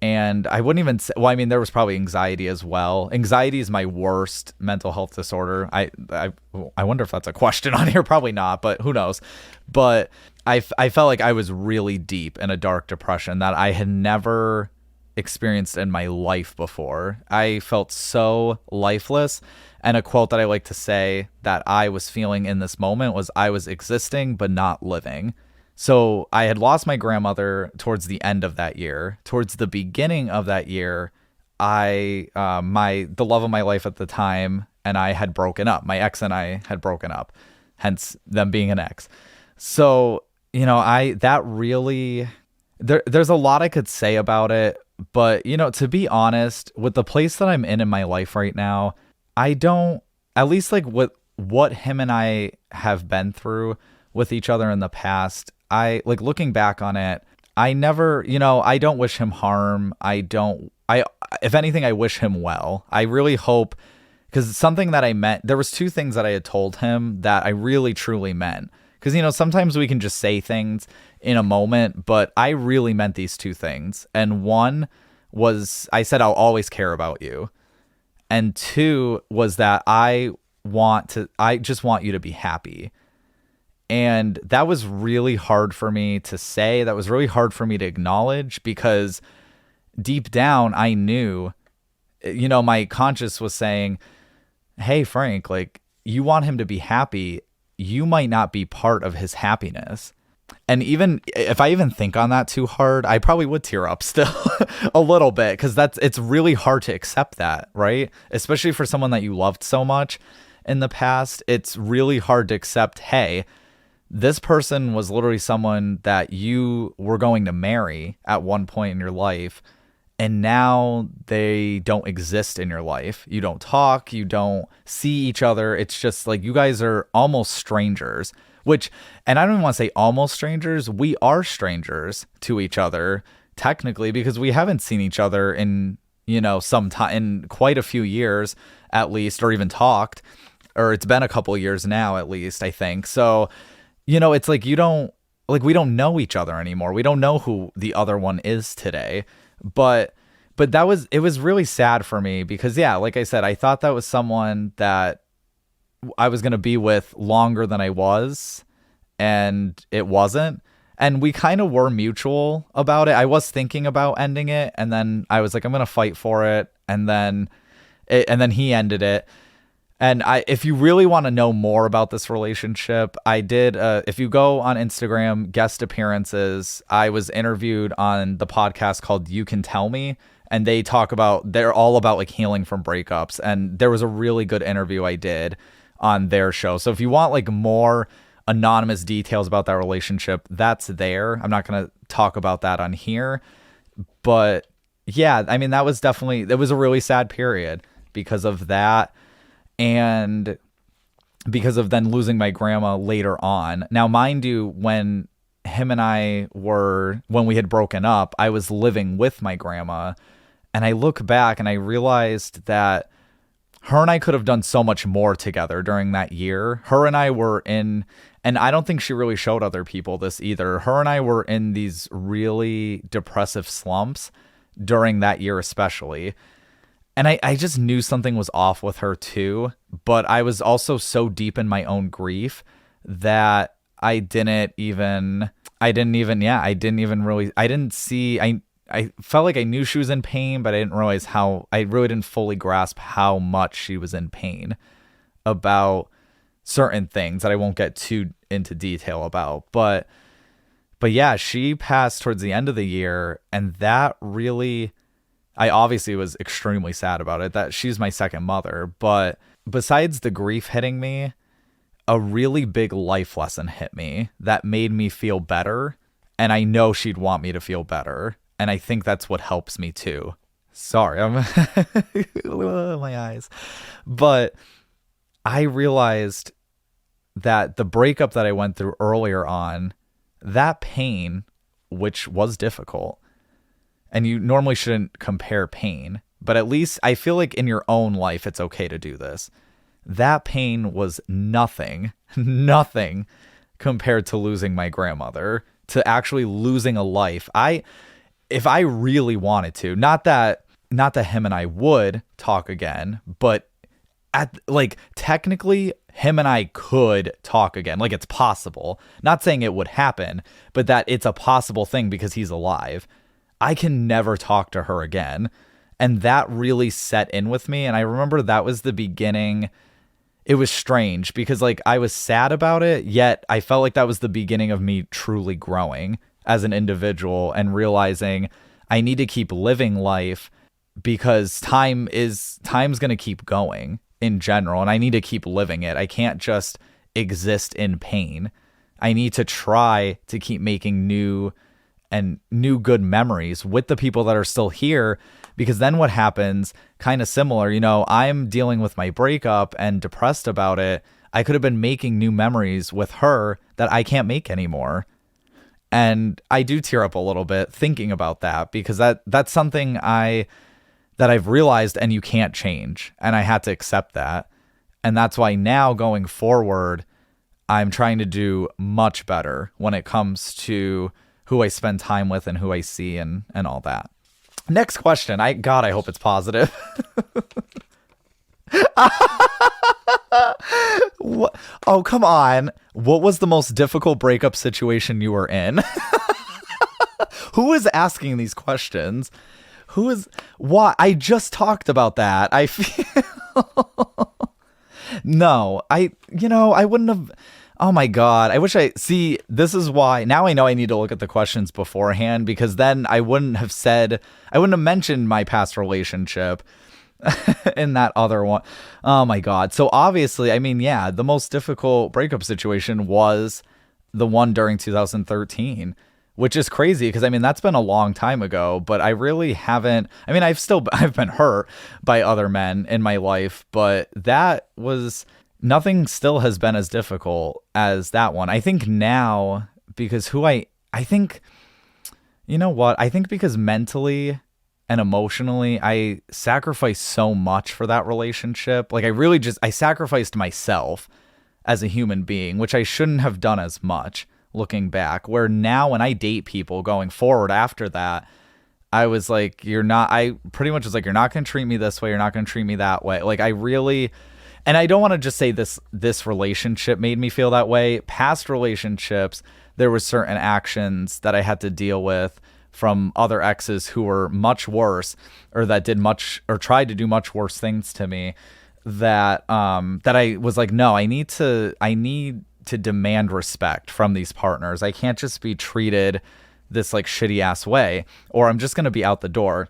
And I wouldn't even say, well, I mean, there was probably anxiety as well. Anxiety is my worst mental health disorder. I wonder if that's a question on here. Probably not, but who knows? But I felt like I was really deep in a dark depression that I had never experienced in my life before. I felt so lifeless. And a quote that I like to say that I was feeling in this moment was, I was existing but not living. So I had lost my grandmother towards the end of that year. Towards the beginning of that year, the love of my life at the time and I had broken up. My ex and I had broken up. hence them being an ex. So, there's a lot I could say about it, but, to be honest, with the place that I'm in my life right now, I don't, at least like what him and I have been through with each other in the past, I like looking back on it, I never, I don't wish him harm. If anything, I wish him well. I really hope, because something that I meant, there was two things that I had told him that I really truly meant. Because, sometimes we can just say things in a moment, but I really meant these two things. And one was, I said, I'll always care about you. And two was that I just want you to be happy. And that was really hard for me to say. That was really hard for me to acknowledge, because deep down I knew, my conscience was saying, hey, Frank, like, you want him to be happy. You might not be part of his happiness. And even if I even think on that too hard, I probably would tear up still a little bit, because it's really hard to accept that, right? Especially for someone that you loved so much in the past. It's really hard to accept, hey, this person was literally someone that you were going to marry at one point in your life, and now they don't exist in your life. You don't talk, you don't see each other. It's just like you guys are almost strangers, and I don't even want to say almost strangers. We are strangers to each other, technically, because we haven't seen each other in, some time, in quite a few years at least, or even talked, or it's been a couple years now at least, I think. So, it's like we don't know each other anymore. We don't know who the other one is today. But it was really sad for me, because, yeah, like I said, I thought that was someone that I was going to be with longer than I was, and it wasn't. And we kind of were mutual about it. I was thinking about ending it, and then I was like, I'm going to fight for it. And then he ended it. And if you really want to know more about this relationship, I did, if you go on Instagram, guest appearances, I was interviewed on the podcast called You Can Tell Me, and they're all about like healing from breakups. And there was a really good interview I did on their show. So if you want like more anonymous details about that relationship, that's there. I'm not going to talk about that on here, but yeah, I mean, it was a really sad period because of that. And because of then losing my grandma later on. Now, mind you, when we had broken up, I was living with my grandma, and I look back and I realized that her and I could have done so much more together during that year. Her and I were in, and I don't think she really showed other people this either. Her and I were in these really depressive slumps during that year, especially. And I just knew something was off with her too, but I was also so deep in my own grief that I felt like I knew she was in pain, but I didn't realize I really didn't fully grasp how much she was in pain about certain things that I won't get too into detail about. But yeah, she passed towards the end of the year, and that really, I obviously was extremely sad about it. That she's my second mother, but besides the grief hitting me, a really big life lesson hit me that made me feel better, and I know she'd want me to feel better, and I think that's what helps me too. Sorry, I'm my eyes. But I realized that the breakup that I went through earlier on, that pain, which was difficult, and you normally shouldn't compare pain, but at least I feel like in your own life, it's okay to do this. That pain was nothing compared to losing my grandmother, to actually losing a life. If I really wanted to, not that him and I would talk again, but technically him and I could talk again. Like, it's possible. Not saying it would happen, but that it's a possible thing because he's alive. I can never talk to her again. And that really set in with me. And I remember that was the beginning. It was strange because I was sad about it, yet I felt like that was the beginning of me truly growing as an individual and realizing I need to keep living life because time's going to keep going in general, and I need to keep living it. I can't just exist in pain. I need to try to keep making new good memories with the people that are still here, because then what happens, kind of similar, I'm dealing with my breakup and depressed about it. I could have been making new memories with her that I can't make anymore. And I do tear up a little bit thinking about that, because that's something that I've realized and you can't change. And I had to accept that. And that's why now going forward, I'm trying to do much better when it comes to who I spend time with and who I see and all that. Next question. I hope it's positive. What? Oh, come on. What was the most difficult breakup situation you were in? Who is asking these questions? Who is what? I just talked about that. I feel no, I wouldn't have. Oh my God. I wish this is why now I know I need to look at the questions beforehand, because then I wouldn't have mentioned my past relationship in that other one. Oh my God. So obviously, the most difficult breakup situation was the one during 2013, which is crazy because that's been a long time ago, but I really haven't. I've been hurt by other men in my life, but nothing still has been as difficult as that one. I think now, because I think because mentally and emotionally, I sacrificed so much for that relationship. Like I sacrificed myself as a human being, which I shouldn't have done as much looking back, where now when I date people going forward after that, I was like, I pretty much was like, you're not going to treat me this way. You're not going to treat me that way. Like and I don't want to just say this relationship made me feel that way. Past relationships, there were certain actions that I had to deal with from other exes who were much worse, or that did much or tried to do much worse things to me, that I was like, no, I need to demand respect from these partners. I can't just be treated this like shitty ass way, or I'm just going to be out the door.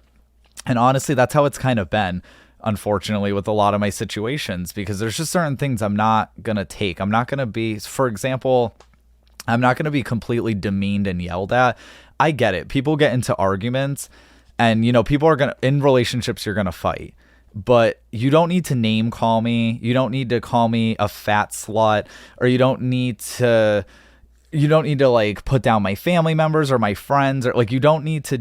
And honestly, that's how it's kind of been, unfortunately, with a lot of my situations, because there's just certain things I'm not going to take. I'm not going to be, for example, I'm not going to be completely demeaned and yelled at. I get it. People get into arguments, and, people are going to, in relationships, you're going to fight, but you don't need to name call me. You don't need to call me a fat slut, or you don't need to like put down my family members or my friends, or like you don't need to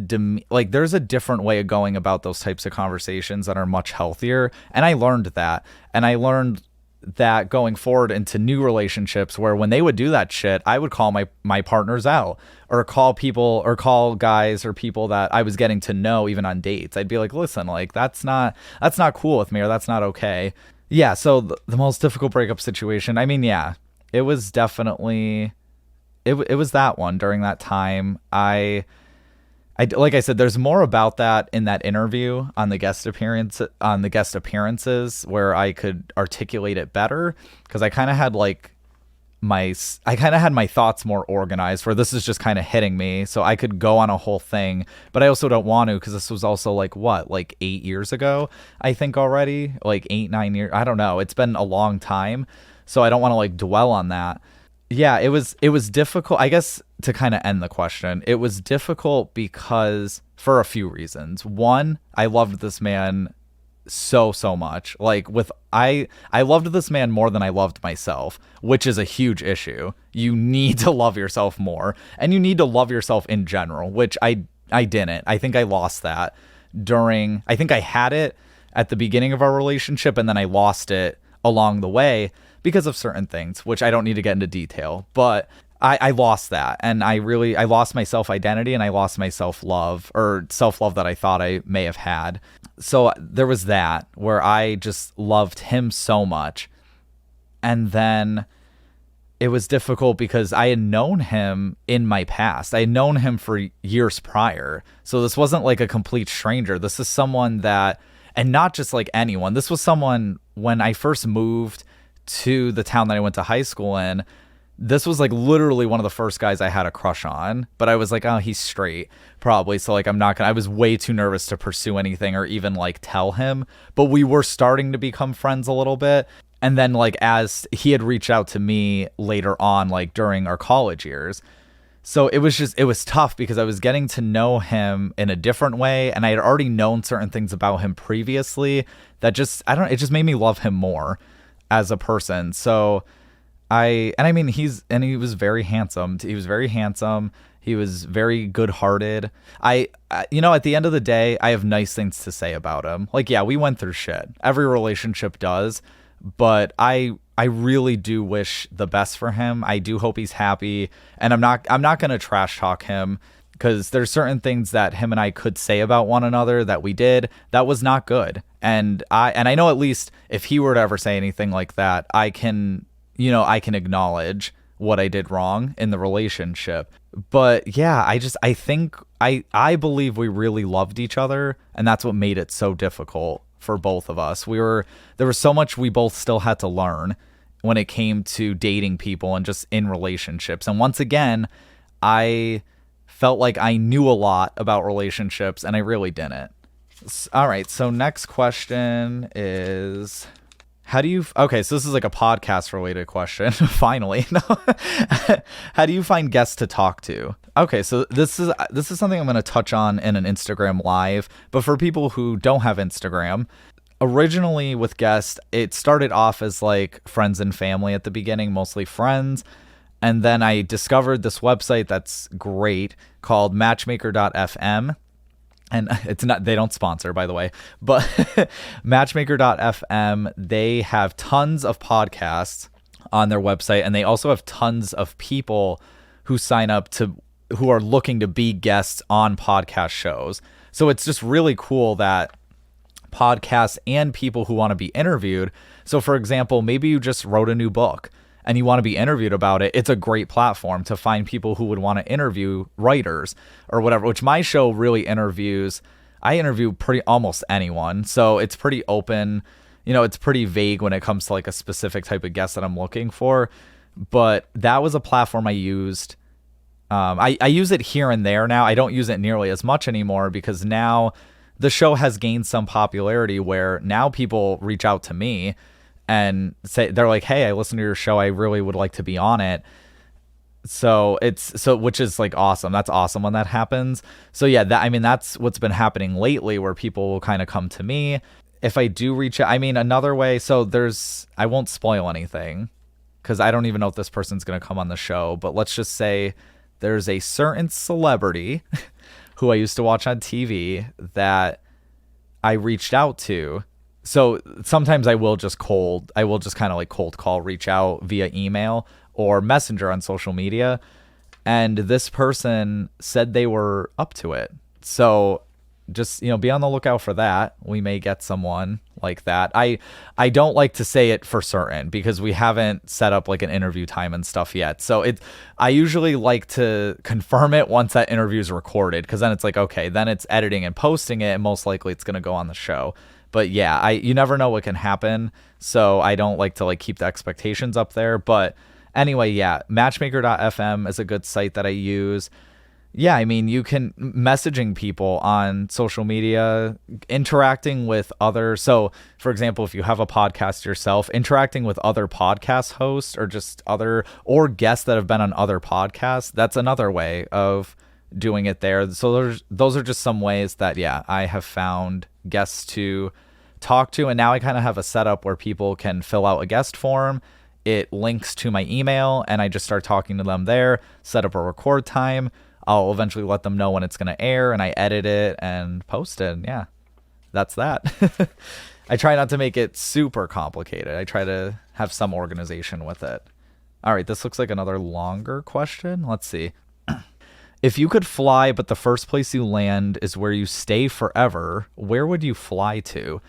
there's a different way of going about those types of conversations that are much healthier. And I learned that. And I learned that going forward into new relationships, where when they would do that shit, I would call my partners out, or call people, or call guys or people that I was getting to know even on dates. I'd be like, listen, like that's not cool with me, or that's not okay. Yeah. So the most difficult breakup situation, it was definitely, it was that one during that time. I like I said, there's more about that in that interview on the guest appearances, where I could articulate it better, because I kind of had my thoughts more organized, where this is just kind of hitting me, so I could go on a whole thing, but I also don't want to, because this was also like 8 years ago, I think, already, 8-9 years. I don't know. It's been a long time, so I don't want to dwell on that. Yeah, it was difficult, I guess, to kind of end the question. It was difficult because for a few reasons. One, I loved this man so much. I loved this man more than I loved myself, which is a huge issue. You need to love yourself more, and you need to love yourself in general, which I didn't. I think I lost that I think I had it at the beginning of our relationship, and then I lost it along the way because of certain things, which I don't need to get into detail, but I lost that. And I lost my self-identity, and I lost my self-love that I thought I may have had. So there was that, where I just loved him so much. And then it was difficult because I had known him in my past. I had known him for years prior. So this wasn't like a complete stranger. This is someone that, and not just like anyone, this was someone when I first moved to the town that I went to high school in. This was literally one of the first guys I had a crush on, but I was like, oh, he's straight probably. So I was way too nervous to pursue anything or even tell him, but we were starting to become friends a little bit. And then like as he had reached out to me later on, like during our college years. So it was tough because I was getting to know him in a different way, and I had already known certain things about him previously that it just made me love him more as a person. So he was very handsome. He was very handsome. He was very good-hearted. At the end of the day, I have nice things to say about him. Like, yeah, we went through shit. Every relationship does, but I really do wish the best for him. I do hope he's happy, and I'm not going to trash talk him, because there's certain things that him and I could say about one another that we did that was not good. And I know, at least if he were to ever say anything like that, I can acknowledge what I did wrong in the relationship. But yeah, I believe we really loved each other, and that's what made it so difficult for both of us. There was so much we both still had to learn when it came to dating people and just in relationships. And once again, I felt like I knew a lot about relationships, and I really didn't. All right, so next question is, okay, so this is like a podcast related question. Finally. How do you find guests to talk to? Okay, so this is something I'm going to touch on in an Instagram live, but for people who don't have Instagram, originally with guests, it started off as like friends and family at the beginning, mostly friends. And then I discovered this website that's great called matchmaker.fm. And they don't sponsor, by the way, but matchmaker.fm, they have tons of podcasts on their website, and they also have tons of people who sign up who are looking to be guests on podcast shows. So it's just really cool that podcasts and people who want to be interviewed. So for example, maybe you just wrote a new book and you want to be interviewed about it. It's a great platform to find people who would want to interview writers or whatever, which my show really interviews. I interview almost anyone. So it's pretty open. It's pretty vague when it comes to like a specific type of guest that I'm looking for. But that was a platform I used. I use it here and there now. I don't use it nearly as much anymore because now the show has gained some popularity where now people reach out to me and they're like, hey, I listened to your show. I really would like to be on it. Which is like awesome. That's awesome when that happens. So yeah, that's what's been happening lately, where people will kind of come to me. If I do reach out, another way. So I won't spoil anything because I don't even know if this person's going to come on the show, but let's just say there's a certain celebrity who I used to watch on TV that I reached out to. So sometimes I will just kind of like cold call, reach out via email or messenger on social media. And this person said they were up to it. So just, be on the lookout for that. We may get someone like that. I don't like to say it for certain because we haven't set up like an interview time and stuff yet. So I usually like to confirm it once that interview is recorded, because then it's like, okay, then it's editing and posting it, and most likely it's going to go on the show. But yeah, you never know what can happen. So I don't like to like keep the expectations up there. But anyway, yeah, matchmaker.fm is a good site that I use. Yeah, you can messaging people on social media, interacting with others. So, for example, if you have a podcast yourself, interacting with other podcast hosts or guests that have been on other podcasts, that's another way of doing it there. So those are just some ways that, yeah, I have found guests to talk to. And now I kind of have a setup where people can fill out a guest form. It links to my email, and I just start talking to them there, set up a record time. I'll eventually let them know when it's going to air, and I edit it and post it. And yeah, that's that. I try not to make it super complicated. I try to have some organization with it. All right, this looks like another longer question. Let's see. If you could fly, but the first place you land is where you stay forever, where would you fly to?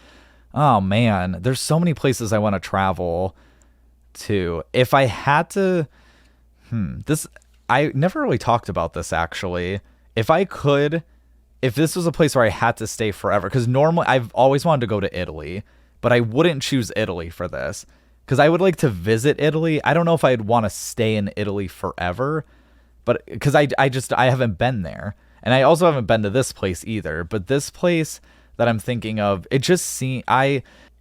Oh man, there's so many places I want to travel to. If I had to, I never really talked about this actually. If this was a place where I had to stay forever, because normally I've always wanted to go to Italy, but I wouldn't choose Italy for this because I would like to visit Italy. I don't know if I'd want to stay in Italy forever, but because I haven't been there, and I also haven't been to this place either. But this place that I'm thinking of, it just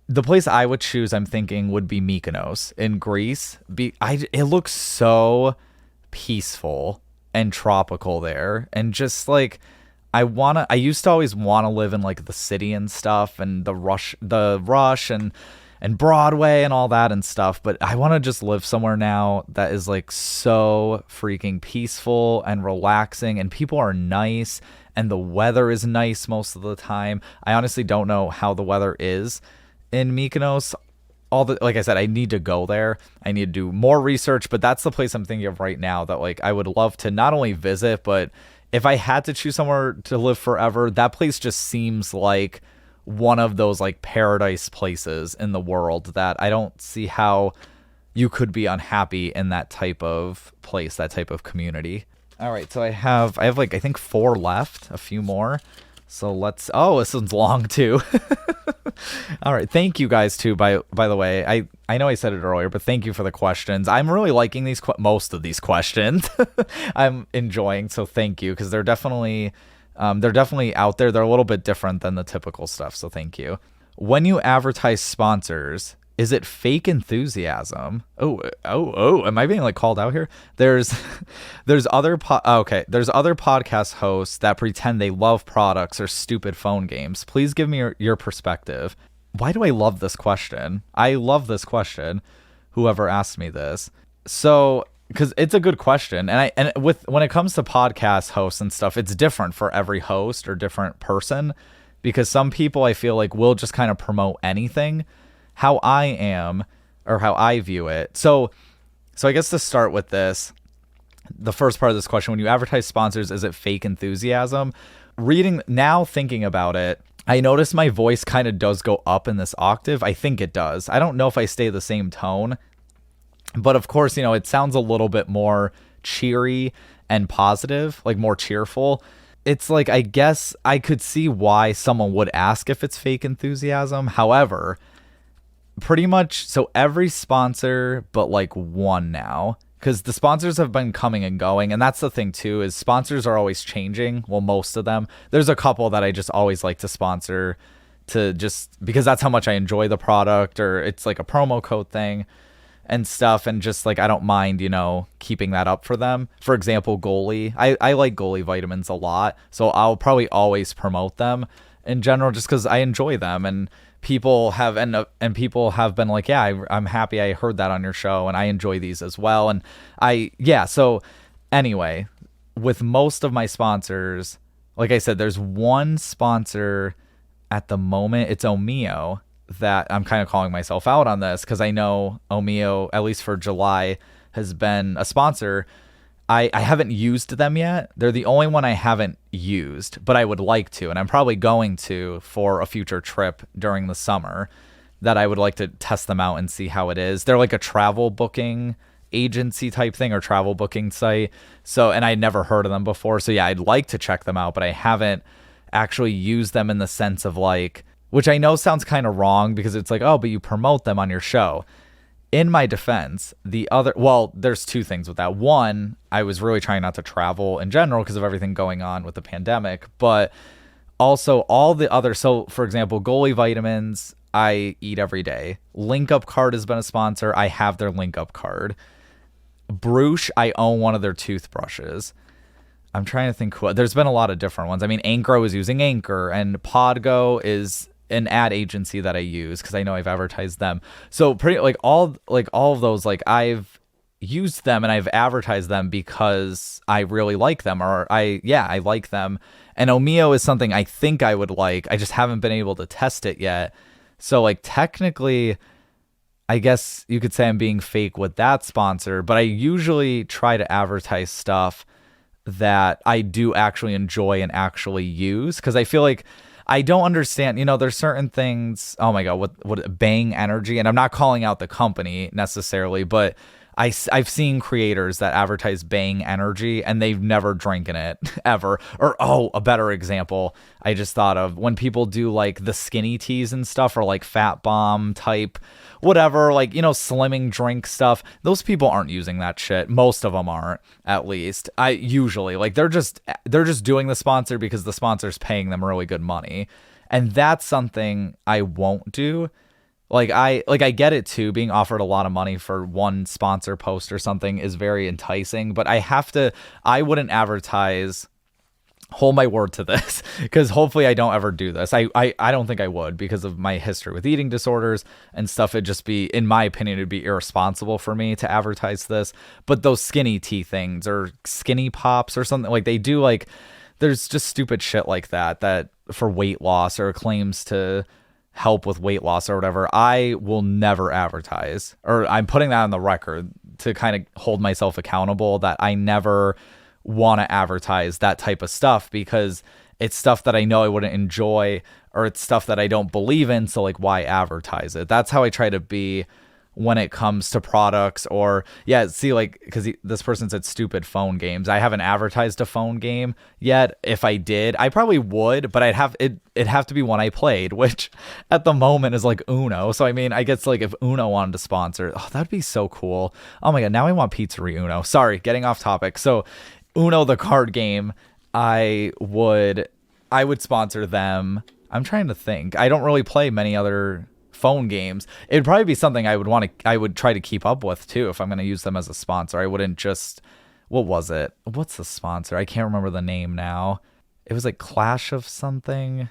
The place I would choose, I'm thinking, would be Mykonos in Greece. It looks so peaceful and tropical there, and just like I used to always want to live in like the city and stuff, and the rush and Broadway and all that and stuff. But I want to just live somewhere now that is like so freaking peaceful and relaxing, and people are nice, and the weather is nice most of the time. I honestly don't know how the weather is in Mykonos. Like I said, I need to go there. I need to do more research, but that's the place I'm thinking of right now that like I would love to not only visit, but if I had to choose somewhere to live forever, that place just seems like one of those like paradise places in the world that I don't see how you could be unhappy in that type of place, that type of community. All right, so I have like I think 4 left, a few more. So this one's long too. All right, thank you guys too. By the way, I know I said it earlier, but thank you for the questions. I'm really liking most of these questions. I'm enjoying, so thank you, because they're definitely out there. They're a little bit different than the typical stuff, so thank you. When you advertise sponsors, is it fake enthusiasm? Oh, am I being like called out here? There's other podcast hosts that pretend they love products or stupid phone games. Please give me your perspective. Why do I love this question? I love this question. Whoever asked me this. So, because it's a good question, when it comes to podcast hosts and stuff, it's different for every host or different person, because some people I feel like will just kind of promote anything. How I am, or how I view it. So I guess to start with this, the first part of this question, when you advertise sponsors, is it fake enthusiasm? Thinking about it, I notice my voice kind of does go up in this octave. I think it does. I don't know if I stay the same tone, but of course, it sounds a little bit more cheery and positive, like more cheerful. It's like, I guess I could see why someone would ask if it's fake enthusiasm. However, pretty much, so every sponsor but like one now, because the sponsors have been coming and going, and that's the thing too, is sponsors are always changing. Well, most of them. There's a couple that I just always like to sponsor, to just because that's how much I enjoy the product, or it's like a promo code thing and stuff, and just like I don't mind keeping that up for them. For example, Goalie, I like Goalie vitamins a lot, so I'll probably always promote them in general, just because I enjoy them. And people have been like, yeah, I'm happy I heard that on your show, and I enjoy these as well. And so anyway, with most of my sponsors, like I said, there's one sponsor at the moment. It's Omeo, that I'm kind of calling myself out on this, because I know Omeo, at least for July, has been a sponsor. I haven't used them yet. They're the only one I haven't used, but I would like to, and I'm probably going to for a future trip during the summer, that I would like to test them out and see how it is. They're like a travel booking agency type thing, or travel booking site. So, and I'd never heard of them before. So yeah, I'd like to check them out, but I haven't actually used them in the sense of like, which I know sounds kind of wrong, because it's like, oh, but you promote them on your show. In my defense, there's 2 things with that. One, I was really trying not to travel in general because of everything going on with the pandemic, but also all the other, so for example, Goalie vitamins, I eat every day. Link Up Card has been a sponsor. I have their Link Up Card. Bruche, I own one of their toothbrushes. I'm trying to think there's been a lot of different ones. I mean, Anchor is using Anchor, and Podgo is an ad agency that I use, because I know I've advertised them. So pretty all of those, like I've used them and I've advertised them because I really like them, or I like them. And Omeo is something I think I would like. I just haven't been able to test it yet. So like technically, I guess you could say I'm being fake with that sponsor, but I usually try to advertise stuff that I do actually enjoy and actually use, because I feel like I don't understand, there's certain things, oh my God, what Bang Energy, and I'm not calling out the company necessarily, but I've seen creators that advertise Bang Energy and they've never drinking it ever. Or, a better example I just thought of, when people do like the skinny teas and stuff, or like Fat Bomb type, whatever, like, slimming drink stuff. Those people aren't using that shit. Most of them aren't, at least. I usually, like, they're just doing the sponsor because the sponsor's paying them really good money. And that's something I won't do. I get it too. Being offered a lot of money for one sponsor post or something is very enticing, but I wouldn't advertise. Hold my word to this, because hopefully I don't ever do this. I don't think I would, because of my history with eating disorders and stuff. It'd just be, in my opinion, it'd be irresponsible for me to advertise this. But those skinny tea things or skinny pops or something, like they do, like there's just stupid shit like that for weight loss or claims to help with weight loss or whatever, I will never advertise. Or I'm putting that on the record to kind of hold myself accountable, that I never want to advertise that type of stuff, because it's stuff that I know I wouldn't enjoy, or it's stuff that I don't believe in. So like, why advertise it? That's how I try to be when it comes to products. Or because this person said stupid phone games. I haven't advertised a phone game yet. If I did, I probably would, but it'd have to be one I played, which at the moment is like Uno. So I mean, I guess like if Uno wanted to sponsor, that'd be so cool. Oh my god, now I want Pizzeria Uno. Sorry, getting off topic. So Uno, the card game, I would sponsor them. I'm trying to think. I don't really play many other phone games. It'd probably be something I would try to keep up with too, if I'm going to use them as a sponsor. I wouldn't just, what was it? What's the sponsor? I can't remember the name now. It was like Clash of something.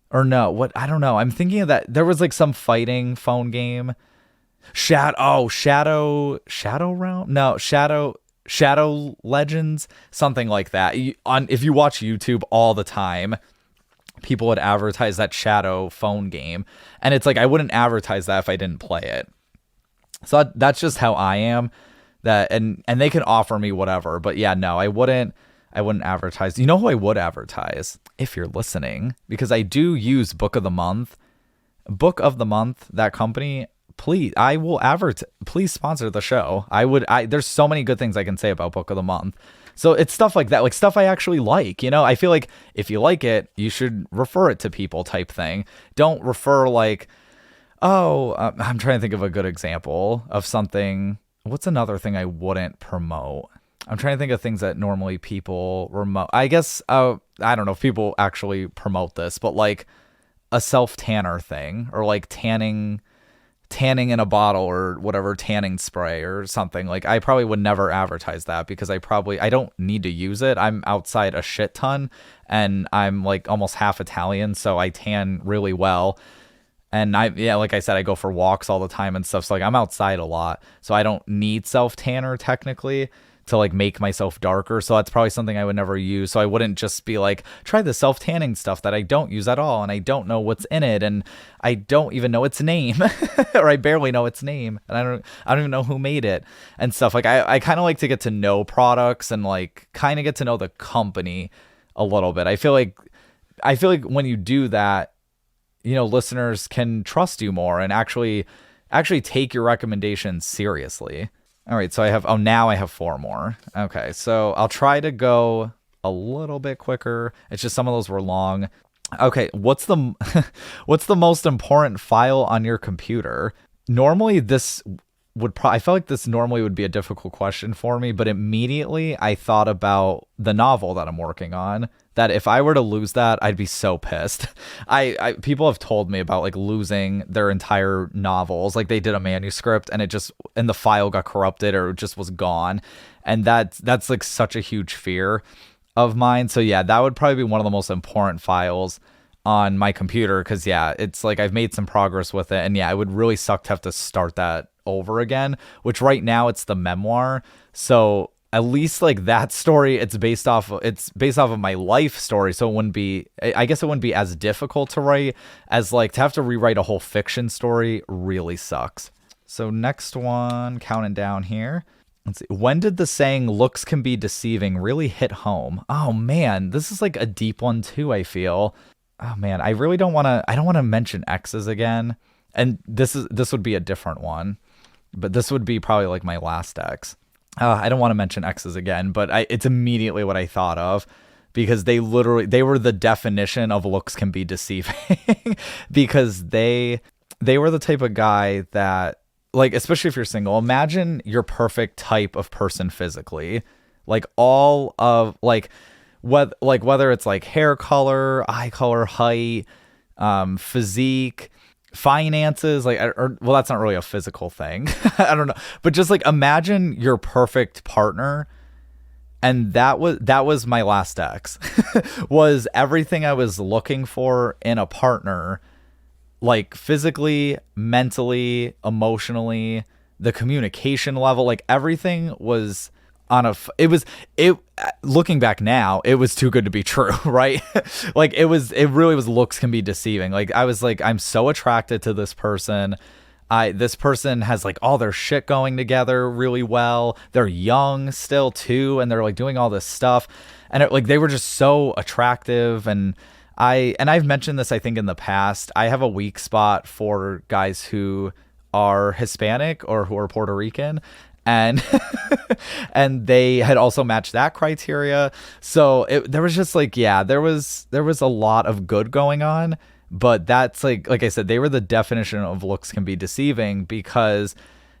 Or no, what? I don't know. I'm thinking of that. There was like some fighting phone game. Shadow Realm? No, Shadow Legends, something like that. If you watch YouTube all the time, people would advertise that Shadow phone game, and it's like I wouldn't advertise that if I didn't play it. So that's just how I am. That and they can offer me whatever, but yeah, no, I wouldn't advertise. You know who I would advertise, if you're listening, because I do use Book of the Month, that company. Please, I will please sponsor the show. There's so many good things I can say about Book of the Month. So it's stuff like that, like stuff I actually like, I feel like if you like it, you should refer it to people type thing. Don't refer like, I'm trying to think of a good example of something. What's another thing I wouldn't promote? I'm trying to think of things that normally people remote. I guess, I don't know if people actually promote this, but like a self-tanner thing, or like tanning in a bottle, or whatever, tanning spray or something. Like I probably would never advertise that, because I don't need to use it. I'm outside a shit ton, and I'm like almost half Italian, so I tan really well. And like I said, I go for walks all the time and stuff. So like I'm outside a lot, so I don't need self-tanner technically to like make myself darker. So that's probably something I would never use. So I wouldn't just be like, try the self-tanning stuff that I don't use at all, and I don't know what's in it, and I don't even know its name or I barely know its name, and I don't even know who made it and stuff. Like I kind of like to get to know products and like kind of get to know the company a little bit. I feel like when you do that, listeners can trust you more and actually take your recommendations seriously. All right, so now I have 4 more. Okay, so I'll try to go a little bit quicker. It's just some of those were long. Okay, what's the most important file on your computer? Normally this I felt like this normally would be a difficult question for me, but immediately I thought about the novel that I'm working on, that if I were to lose that, I'd be so pissed. People have told me about like losing their entire novels. Like they did a manuscript and the file got corrupted, or it just was gone. And that's like such a huge fear of mine. So yeah, that would probably be one of the most important files on my computer, because yeah, it's like I've made some progress with it, and yeah, it would really suck to have to start that over again, which right now it's the memoir. So at least like that story, it's based off of my life story. So I guess it wouldn't be as difficult to write as like to have to rewrite a whole fiction story really sucks. So next one, counting down here. Let's see. When did the saying "looks can be deceiving" really hit home? Oh man, this is like a deep one too, I feel. Oh man, I don't want to mention exes again. And this would be a different one, but this would be probably like my last ex. I don't want to mention exes again, but it's immediately what I thought of, because they were the definition of looks can be deceiving because they were the type of guy that, like, especially if you're single, imagine your perfect type of person physically, like all of whether it's like hair color, eye color, height, physique, finances, like, or well, that's not really a physical thing. I don't know, but just like imagine your perfect partner, and that was my last ex. Was everything I was looking for in a partner, like physically, mentally, emotionally, the communication level, like everything was on it looking back now, it was too good to be true, right? Like it really was. Looks can be deceiving. Like I was like, I'm so attracted to this person. This person has like all their shit going together really well. They're young still too, and they're like doing all this stuff, and like they were just so attractive. And I've mentioned this, I think, in the past. I have a weak spot for guys who are Hispanic or who are Puerto Rican, and and they had also matched that criteria. So there was just like, yeah, there was a lot of good going on, but that's like I said, they were the definition of looks can be deceiving, because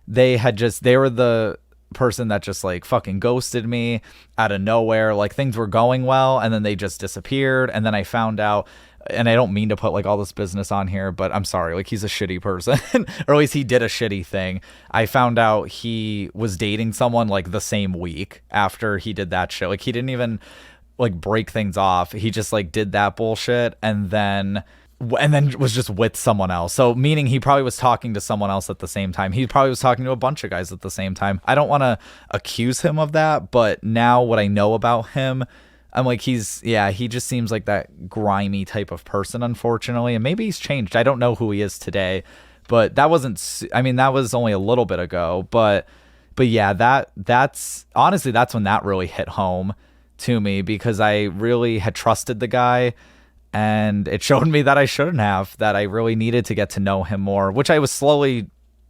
they were the person that just like fucking ghosted me out of nowhere. Like things were going well, and then they just disappeared, and then I found out. And I don't mean to put like all this business on here, but I'm sorry, like he's a shitty person, or at least he did a shitty thing. I found out he was dating someone like the same week after he did that shit. Like he didn't even like break things off. He just like did that bullshit, and then was just with someone else. So meaning he probably was talking to someone else at the same time. He probably was talking to a bunch of guys at the same time. I don't want to accuse him of that, but now what I know about him, I'm like, he just seems like that grimy type of person, unfortunately. And maybe he's changed. I don't know who he is today, but that was only a little bit ago. But yeah, that's honestly, that's when that really hit home to me, because I really had trusted the guy, and it showed me that I shouldn't have, that I really needed to get to know him more, which I was slowly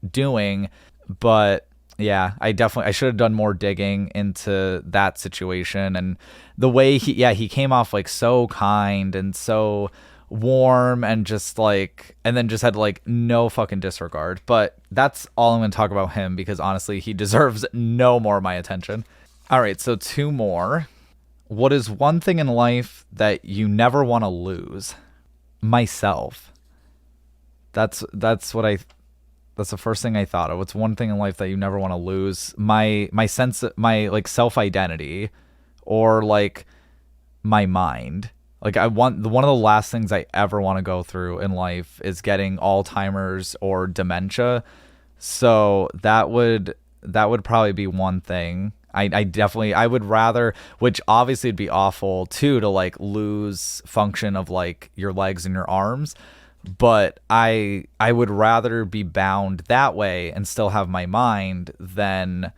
doing. But yeah, I should have done more digging into that situation. And the way he came off like so kind and so warm, and just like, and then just had like no fucking disregard. But that's all I'm going to talk about him, because honestly, he deserves no more of my attention. All right, so 2 more. What is one thing in life that you never want to lose? Myself. That's the first thing I thought of. What's one thing in life that you never want to lose? My sense, my like self-identity, or like my mind. Like one of the last things I ever want to go through in life is getting Alzheimer's or dementia. So that would probably be one thing. I would rather, which obviously would be awful too, to like lose function of like your legs and your arms. But I would rather be bound that way and still have my mind than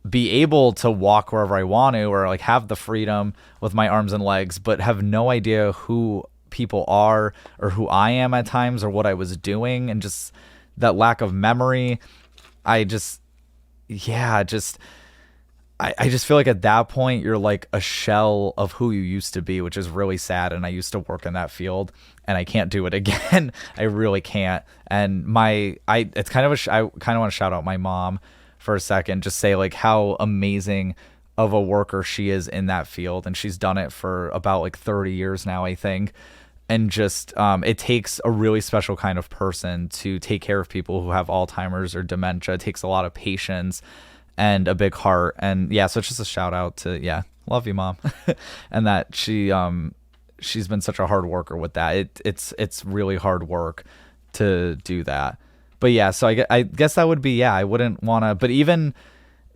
be able to walk wherever I want to, or like have the freedom with my arms and legs, but have no idea who people are or who I am at times, or what I was doing, and just that lack of memory. I just feel like at that point you're like a shell of who you used to be, which is really sad. And I used to work in that field, and I can't do it again. I really can't. And I kind of want to shout out my mom for a second, just say like how amazing of a worker she is in that field. And she's done it for about like 30 years now, I think. And just, it takes a really special kind of person to take care of people who have Alzheimer's or dementia. It takes a lot of patience and a big heart. And yeah, so it's just a shout out to, love you, Mom. And that she's been such a hard worker with that. It's really hard work to do that. But yeah, so I guess that would be, I wouldn't want to, but even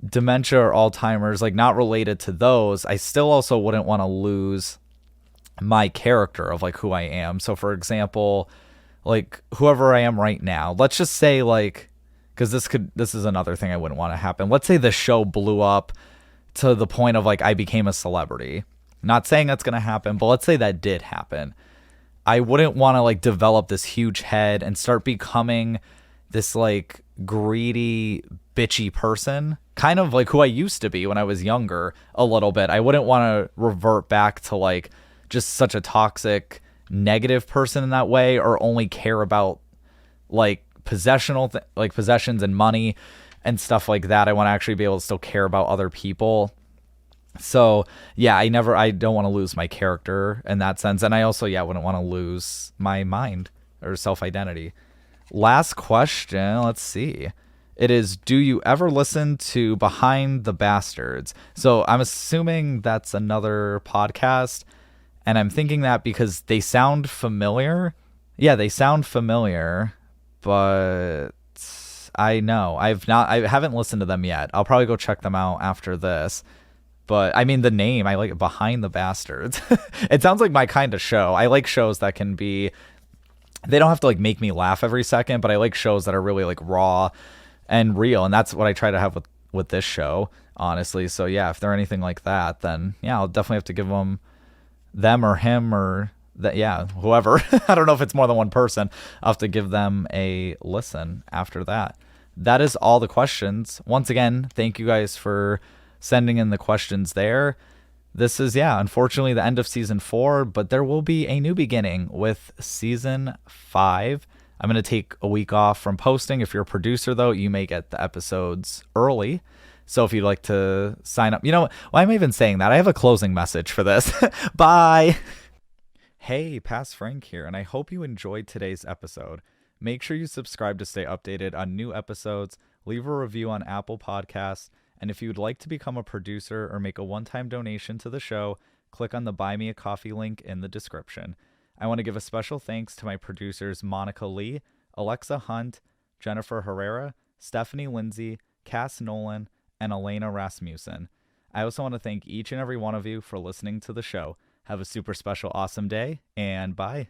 dementia or Alzheimer's, like not related to those, I still also wouldn't want to lose my character of like who I am. So for example, like whoever I am right now, let's just say like, because this is another thing I wouldn't want to happen. Let's say the show blew up to the point of like I became a celebrity. Not saying that's going to happen, but let's say that did happen. I wouldn't want to like develop this huge head and start becoming this like greedy, bitchy person, kind of like who I used to be when I was younger a little bit. I wouldn't want to revert back to like just such a toxic, negative person in that way, or only care about like like possessions and money and stuff like that. I want to actually be able to still care about other people. So yeah, I don't want to lose my character in that sense. And I also, wouldn't want to lose my mind or self-identity. Last question. Let's see. It is, do you ever listen to Behind the Bastards? So I'm assuming that's another podcast. And I'm thinking that because they sound familiar. Yeah, they sound familiar. But I haven't listened to them yet. I'll probably go check them out after this. But I mean, the name, I like it, Behind the Bastards. It sounds like my kind of show. I like shows that can be, they don't have to like make me laugh every second, but I like shows that are really like raw and real. And that's what I try to have with this show, honestly. So yeah, if they're anything like that, then yeah, I'll definitely have to give them or him or that, yeah, whoever. I don't know if it's more than one person. I'll have to give them a listen after that. That is all the questions. Once again, thank you guys for sending in the questions there. This is, yeah, unfortunately the end of season 4, but there will be a new beginning with season 5. I'm going to take a week off from posting. If you're a producer, though, you may get the episodes early. So if you'd like to sign up, why am I even saying that? I have a closing message for this. Bye. Hey, Past Frank here, and I hope you enjoyed today's episode. Make sure you subscribe to stay updated on new episodes, leave a review on Apple Podcasts, and if you would like to become a producer or make a one-time donation to the show, click on the Buy Me a Coffee link in the description. I want to give a special thanks to my producers Monica Leigh, Alexa Hunt, Jennifer Herrera, Stephanie Lindsay, Kas Nolan, and Alana Rasmussen. I also want to thank each and every one of you for listening to the show. Have a super special awesome day, and bye.